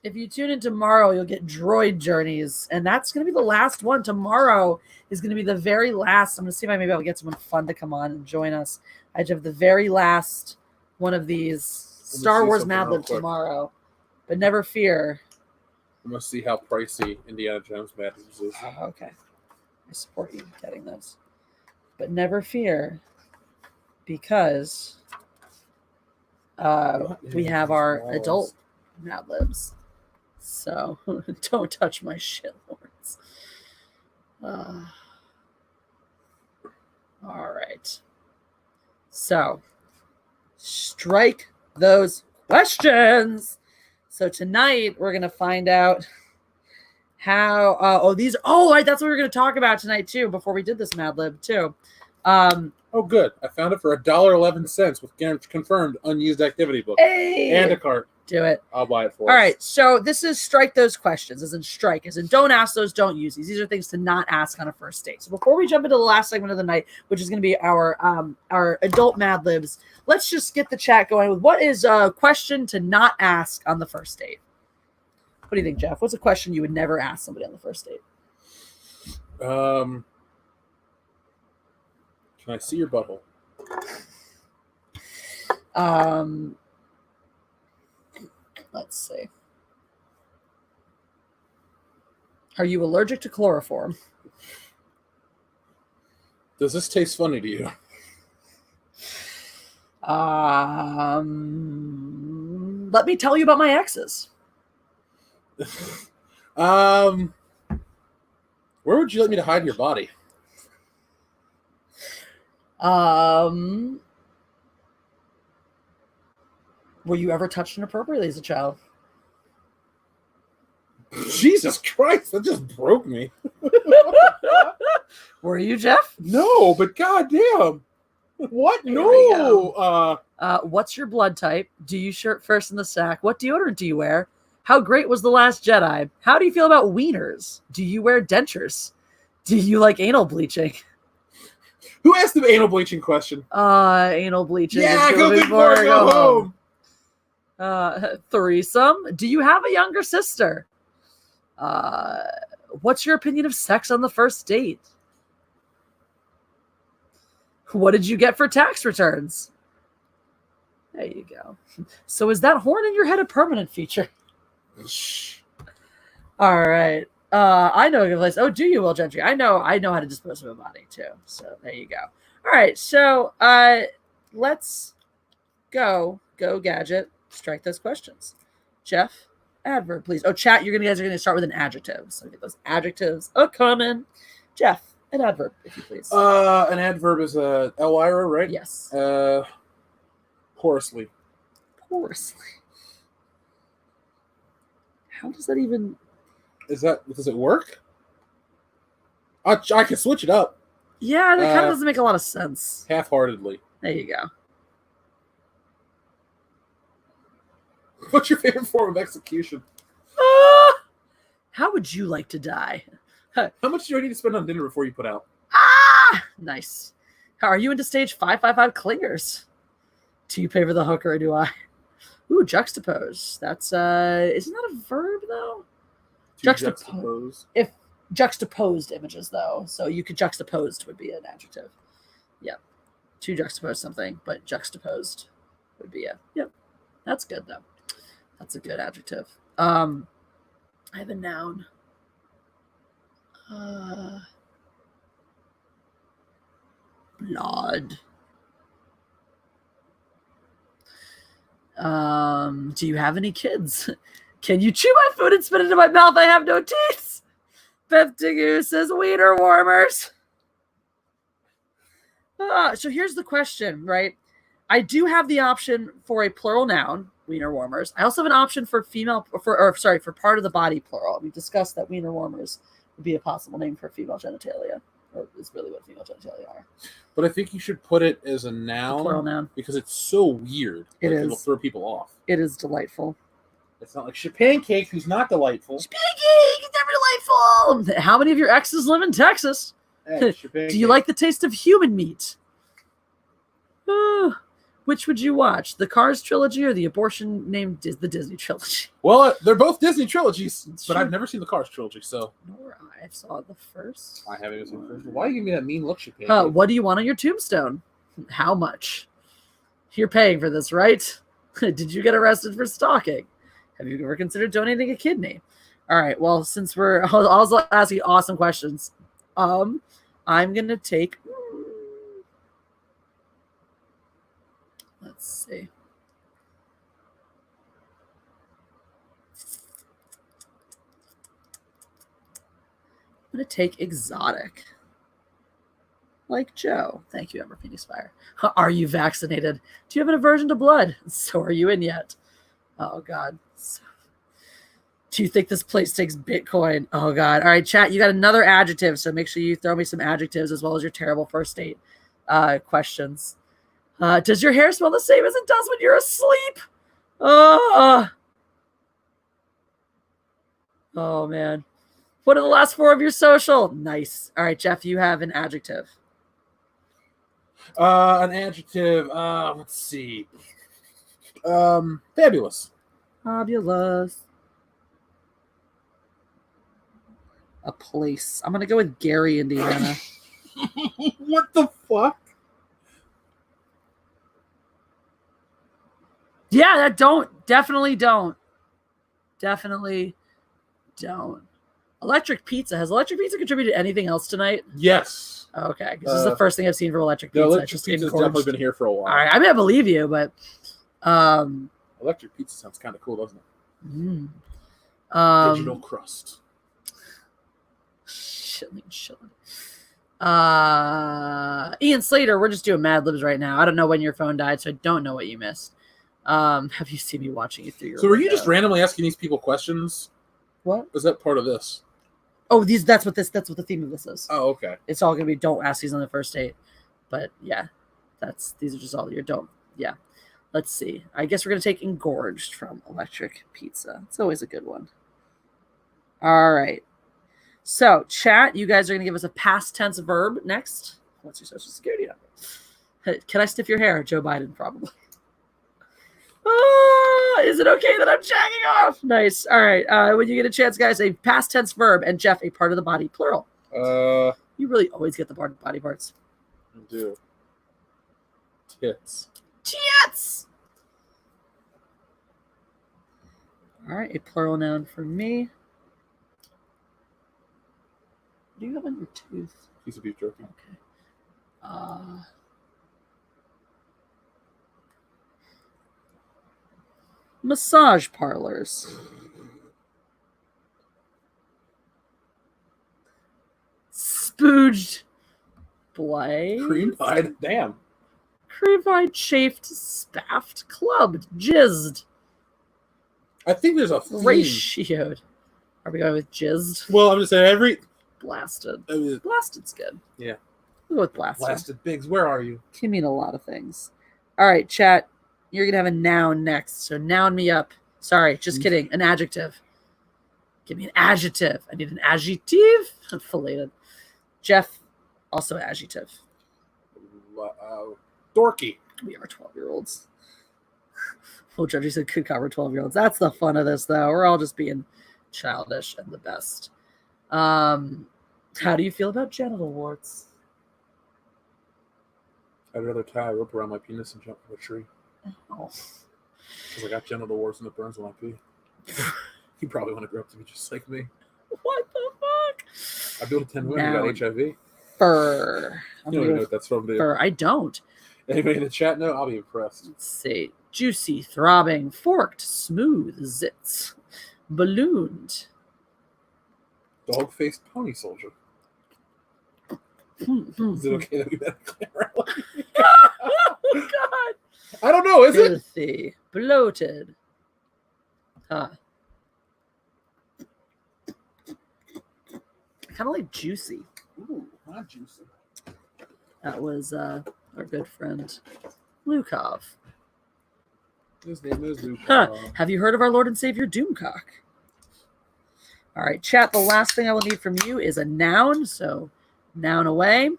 If you tune in tomorrow, you'll get Droid Journeys, and that's going to be the last one. Tomorrow is going to be the very last. I'm going to see if maybe I'll get someone fun to come on and join us. I have the very last one of these Star Wars Mad Lib tomorrow, but never fear. I'm going to see how pricey Indiana Jones Mad Libs is. Oh, okay. I support you getting those. But never fear, because we have our adult Mad Libs. So don't touch my shit, Lawrence. All right. So strike those questions. So tonight we're going to find out how that's what we were going to talk about tonight too, before we did this Mad Lib too. Oh, good. I found it for $1.11 with confirmed unused activity book. Hey! And a cart. Do it. I'll buy it for All us. right. So this is strike those questions, as in strike, as in don't ask those, don't use these. These are things to not ask on a first date. So before we jump into the last segment of the night, which is going to be our adult Mad Libs, let's just get the chat going with what is a question to not ask on the first date. What do you think, Jeff? What's a question you would never ask somebody on the first date? Can I see your butthole? Let's see. Are you allergic to chloroform? Does this taste funny to you? Let me tell you about my exes. Where would you like me to hide your body? Were you ever touched inappropriately as a child? Jesus Christ, that just broke me. Were you, Jeff? No, but goddamn. What? Here we go. No. What's your blood type? Do you shirt first in the sack? What deodorant do you wear? How great was The Last Jedi? How do you feel about wieners? Do you wear dentures? Do you like anal bleaching? Who asked the anal bleaching question? Anal bleaching. Yeah, is go big before go home. Threesome. Do you have a younger sister? What's your opinion of sex on the first date? What did you get for tax returns? There you go. So is that horn in your head a permanent feature? All right. I know a good place. Oh, do you, Will Gentry? I know how to dispose of a body too. So there you go. All right. So let's go gadget. Strike those questions. Jeff, adverb, please. Oh, chat, you guys are gonna start with an adjective. So get those adjectives a coming. Jeff, an adverb, if you please. An adverb is a Elvira, right? Yes. Porously. Porously. How does that even? Does it work? I can switch it up. Yeah, that kind of doesn't make a lot of sense. Half-heartedly. There you go. What's your favorite form of execution? How would you like to die? How much do you need to spend on dinner before you put out? Nice. How are you into stage 555 clingers? Do you pay for the hooker or do I? Ooh, juxtapose. That's isn't that a verb though? Juxtapose. If juxtaposed images though, so you could juxtaposed would be an adjective. Yep. To juxtapose something, but juxtaposed would be yep. That's good though. That's a good adjective. I have a noun. Blood. Do you have any kids? Can you chew my food and spit it into my mouth? I have no teeth. Beth Digoo says wiener warmers. So here's the question, right? I do have the option for a plural noun, wiener warmers. I also have an option for for part of the body plural. We discussed that wiener warmers would be a possible name for female genitalia, or is really what female genitalia are. But I think you should put it as a noun, plural noun, because it's so weird. It is. It'll throw people off. It is delightful. It's not like Pancake, who's not delightful. Pancake is never delightful. How many of your exes live in Texas? Hey, Do you like the taste of human meat? Which would you watch? The Cars trilogy or the abortion named the Disney trilogy? Well, they're both Disney trilogies, It's but true. I've never seen the Cars trilogy, so. Nor I saw the first. I haven't even seen the first one. Why are you giving me that mean look, Pancake? What do you want on your tombstone? How much? You're paying for this, right? Did you get arrested for stalking? Have you ever considered donating a kidney? All right. Well, since we're also asking awesome questions, I'm gonna take. Let's see. I'm gonna take exotic. Like Joe. Thank you, Ember Phoenix Fire. Are you vaccinated? Do you have an aversion to blood? So are you in yet? Oh, God. Do you think this place takes Bitcoin? Oh, God. All right, chat, you got another adjective, so make sure you throw me some adjectives as well as your terrible first date questions. Does your hair smell the same as it does when you're asleep? Oh, man. What are the last four of your social? Nice. All right, Jeff, you have an adjective. An adjective. Let's see. Fabulous. Fabulous. A place. I'm gonna go with Gary, Indiana. What the fuck? Yeah, definitely don't. A Electric Pizza. Has Electric Pizza contributed anything else tonight? Yes. Okay, because this is the first thing I've seen from Electric The Pizza. Electric Pizza's definitely been here for a while. All right, I mean, I believe you, but Electric Pizza sounds kind of cool, doesn't it? Digital crust. Shilling. Ian Slater, we're just doing Mad Libs right now. I don't know when your phone died, so I don't know what you missed. Have you seen me watching you through your So were you window? just randomly asking these people questions? What? Was that part of this? Oh, that's what the theme of this is. Oh, okay. It's all gonna be don't ask these on the first date. But yeah, these are just all your don't. Yeah. Let's see. I guess we're gonna take Engorged from Electric Pizza. It's always a good one. All right. So, chat, you guys are going to give us a past tense verb next. What's your social security number? Hey, can I sniff your hair? Joe Biden, probably. Is it okay that I'm jacking off? Nice. All right. When you get a chance, guys, a past tense verb and Jeff, a part of the body, plural. You really always get the body parts. I do. Tits. Tits! All right. A plural noun for me. What do you have on your tooth? Piece of beef jerky. Okay. Massage parlors. Spooged. Blade. Cream pie. Damn. Cream pie, chafed, spaffed, clubbed, jizzed. I think there's a theme. Ratioed. Are we going with jizzed? Well, I'm just saying Blasted. I Blasted's good. Yeah. We'll go with blasted. Blasted Biggs, where are you? Can mean a lot of things. All right, chat. You're going to have a noun next. So noun me up. Sorry, just kidding. An adjective. Give me an adjective. I need an adjective. I'm filleted. Jeff, also adjective. Dorky. We are 12-year-olds. Well, Judge said could cover 12-year-olds. That's the fun of this, though. We're all just being childish and the best. How do you feel about genital warts? I'd rather tie a rope around my penis and jump from a tree. Oh. Because I got genital warts and it burns when I pee. You probably want to grow up to be just like me. What the fuck? I built a 10 women who got HIV. Fur. You don't even know what that's from, dude. Fur. I don't. Anybody in the chat know? I'll be impressed. Let's see. Juicy, throbbing, forked, smooth, zits, ballooned. Dog-faced pony soldier. Is it okay that we met Clara? Oh, God. I don't know, is it? Filthy, bloated. Huh. Kind of like juicy. Ooh, not juicy. That was our good friend Lukov. His name is Luke. Have you heard of our Lord and Savior Doomcock? All right, chat. The last thing I will need from you is a noun. So, noun away.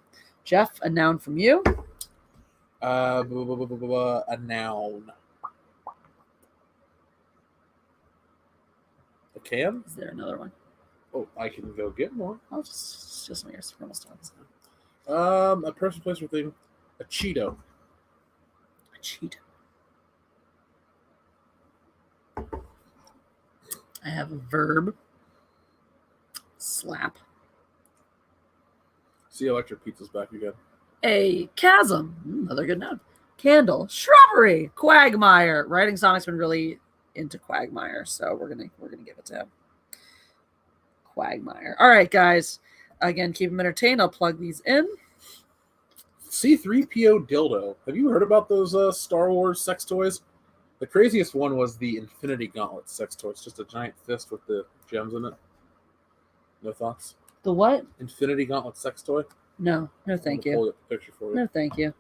Jeff, a noun from you. A noun. A can? Is there another one? Oh, I can go get more. I'll just make yours. We're almost done. A person, place, or thing. A Cheeto. A Cheeto. I have a verb. Slap. See, Electric Pizza's back again. A chasm. Another good noun. Candle. Shrubbery. Quagmire. Writing Sonic's been really into Quagmire, so we're gonna give it to him. Quagmire. All right, guys. Again, keep them entertained. I'll plug these in. C-3PO dildo. Have you heard about those Star Wars sex toys? The craziest one was the Infinity Gauntlet sex toy. It's just a giant fist with the gems in it. No thoughts? The what? Infinity Gauntlet sex toy? No, thank you. Hold up the picture for you. No, thank you.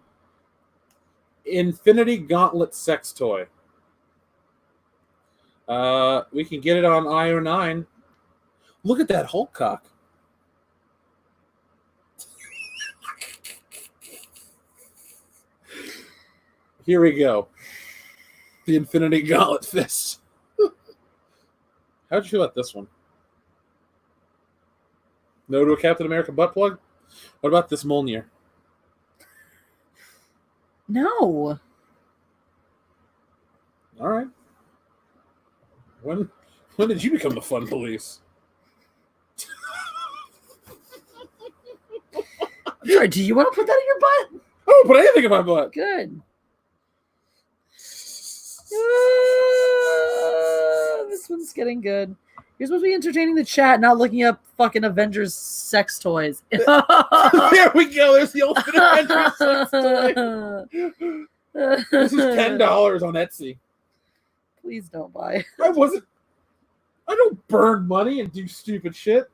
Infinity Gauntlet sex toy. We can get it on IO9. Look at that Hulk cock. Here we go. The Infinity Gauntlet fist. How'd you feel about this one? No to a Captain America butt plug? What about this Mjolnir? No. All right. When did you become the fun police? Sorry, do you want to put that in your butt? I don't put anything in my butt. Good. This one's getting good. You're supposed to be entertaining the chat, not looking up fucking Avengers sex toys. There we go. There's the ultimate Avengers sex toy. This is $10 on Etsy. Please don't buy. I don't burn money and do stupid shit.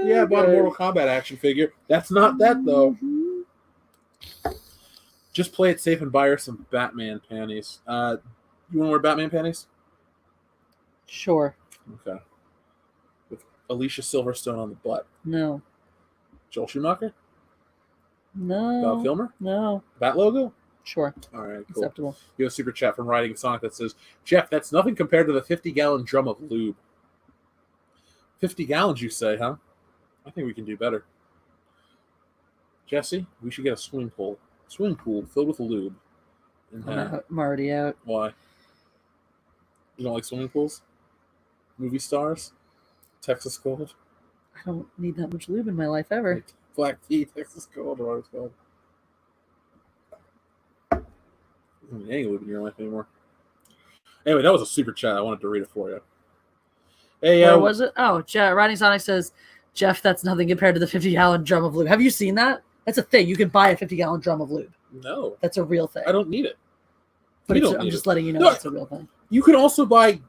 Yeah, I bought a Mortal Kombat action figure. That's not that, though. Just play it safe and buy her some Batman panties. You want to wear Batman panties? Sure. Okay. With Alicia Silverstone on the butt. No. Joel Schumacher? No. Val Kilmer? No. Bat logo? Sure. All right, cool. Acceptable. You have a super chat from Riding Sonic that says, Jeff, that's nothing compared to the 50-gallon drum of lube. 50 gallons, you say, huh? I think we can do better. Jesse, we should get a swimming pool. Swimming pool filled with lube. I'm already out. Why? You don't like swimming pools? Movie stars? Texas Cold? I don't need that much lube in my life ever. Like Black Tea, Texas Cold, or what it's called. You ain't living your life anymore. Anyway, that was a super chat. I wanted to read it for you. Hey, Where was it? Oh, Riding Sonic says, Jeff, that's nothing compared to the 50-gallon drum of lube. Have you seen that? That's a thing. You can buy a 50-gallon drum of lube. No. That's a real thing. I don't need it. But I'm just letting you know it's a real thing. You can also buy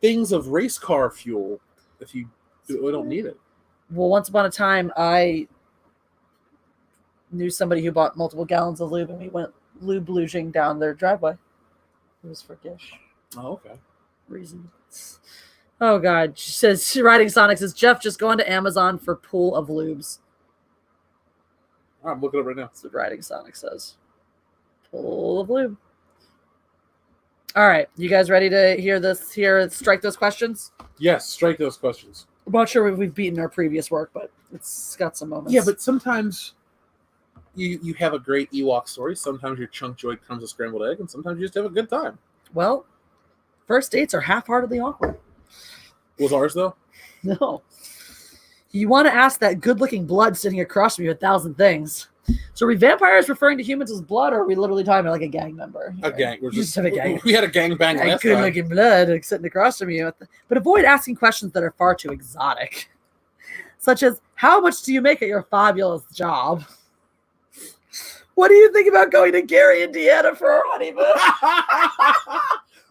things of race car fuel if you don't need it. Well, once upon a time, I knew somebody who bought multiple gallons of lube, and we went lube-luging down their driveway. It was for Gish. Oh, okay. Reason. Oh, God. She says, Riding Sonic says, Jeff, just go onto Amazon for pool of lubes. I'm looking it up right now. That's what Riding Sonic says. Pool of lube. All right. You guys ready to hear this? Strike those questions? Yes, strike those questions. I'm not sure we've beaten our previous work, but it's got some moments. Yeah, but sometimes you have a great Ewok story. Sometimes your chunk joy comes with scrambled egg, and sometimes you just have a good time. Well, first dates are half-heartedly awkward. Was ours, though? No. You want to ask that good-looking blood sitting across from you 1,000 things. So are we vampires referring to humans as blood, or are we literally talking about like a gang member? A gang. You just have a gang. We had a gang bang last time. Good-looking blood sitting across from you. But avoid asking questions that are far too exotic. Such as, how much do you make at your fabulous job? What do you think about going to Gary, Indiana for our honeymoon?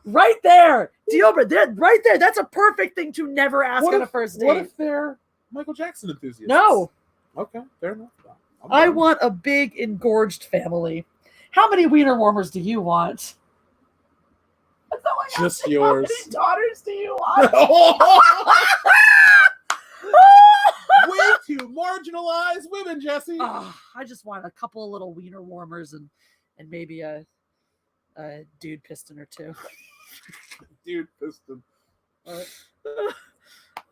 Right there. Deal breaker. Right there. That's a perfect thing to never ask on a first date. What if they're Michael Jackson enthusiasts? No. Okay, fair enough. I want a big engorged family. How many wiener warmers do you want? That's not like just yours. How many daughters do you want? Way too marginalized women, Jesse. I just want a couple of little wiener warmers and maybe a dude piston or two. Dude piston.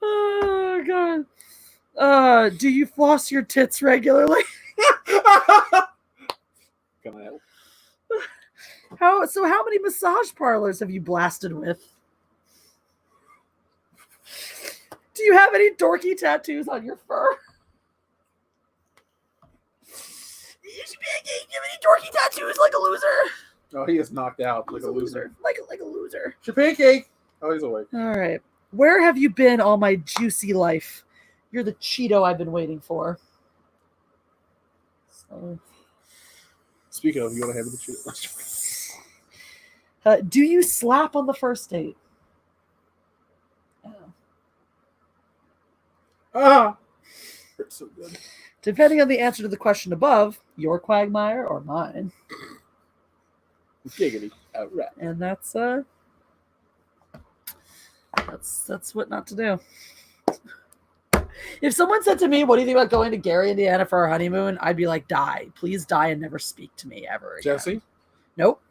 Oh God. Do you floss your tits regularly? Can I help? How many massage parlors have you blasted with? Do you have any dorky tattoos on your fur? You should be like, hey, do you have any dorky tattoos like a loser? Oh, he is knocked out like a loser. Like a loser. It's your pancake. Oh, he's awake. All right. Where have you been all my juicy life? You're the Cheeto I've been waiting for. So, speaking of, you want to have the Cheeto? Do you slap on the first date? Hurts so good. Depending on the answer to the question above, your quagmire or mine. Giggity. Outright. And that's what not to do. If someone said to me, what do you think about going to Gary, Indiana for our honeymoon? I'd be like, die. Please die and never speak to me ever again. Jesse? Nope.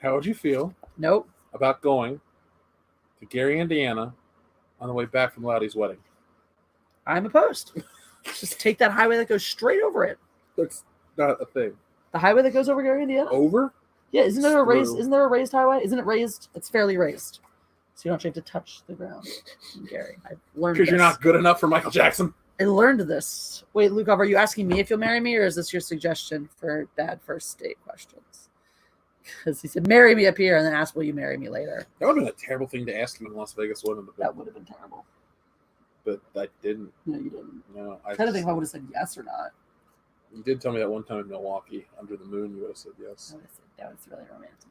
How would you feel Nope. about going to Gary, Indiana on the way back from Loudy's wedding? I'm opposed. Just take that highway that goes straight over it. That's not a thing. The highway that goes over Gary, Indiana? Over? Yeah, isn't there a raised highway? Isn't it raised? It's fairly raised. So you don't actually have to touch the ground in Gary. I've learned Because you're not good enough for Michael Jackson. I learned this. Wait, Luke, are you asking me if you'll marry me, or is this your suggestion for bad first date questions? Because he said, marry me up here, and then ask, will you marry me later? That would have been a terrible thing to ask you in Las Vegas, wouldn't it? That would have been terrible. But I didn't. No, you didn't. No, I'm trying to think if I would have said yes or not. You did tell me that one time in Milwaukee, under the moon, you would have said yes. I would have said, that was really romantic.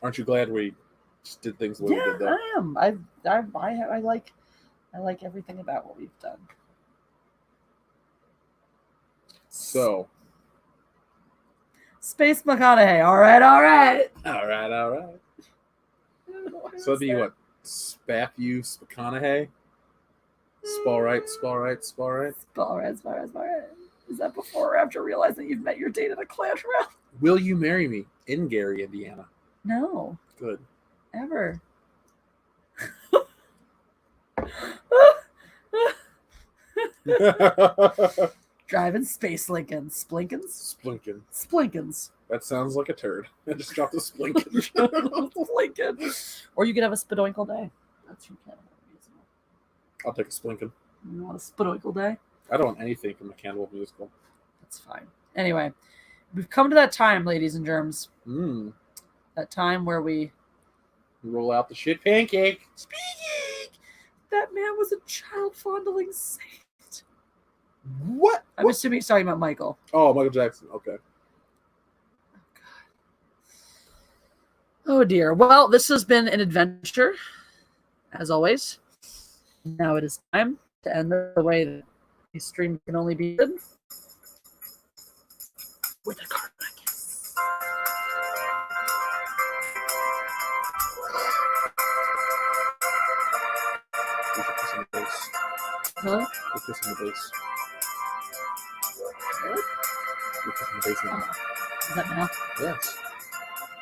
Aren't you glad we just did things the way we did, though? I am. I like everything about what we've done. So. Space McConaughey. All right. All right. So it'd be what? Spatthew McConaughey? Spallright. Is that before or after realizing you've met your date at a Clash round? Will you marry me in Gary, Indiana? No. Good. Ever. Driving Space Lincolns. Splinkins. That sounds like a turd. I just dropped a splinkin. Splinkin. Or you could have a spadoinkle day. That's your cannibal musical. I'll take a splinkin. You want a spadoinkle day? I don't want anything from a cannibal musical. That's fine. Anyway, we've come to that time, ladies and germs. That time where we roll out the shit pancake. Speaking. That man was a child fondling saint. What? I'm assuming he's talking about Michael. Oh, Michael Jackson. Okay. Oh dear. Well, this has been an adventure, as always. Now it is time to end the way that a stream can only be good. With a card, I guess. Huh? We're kissing the bass. What? We're kissing the bass now. Is that now? Yes.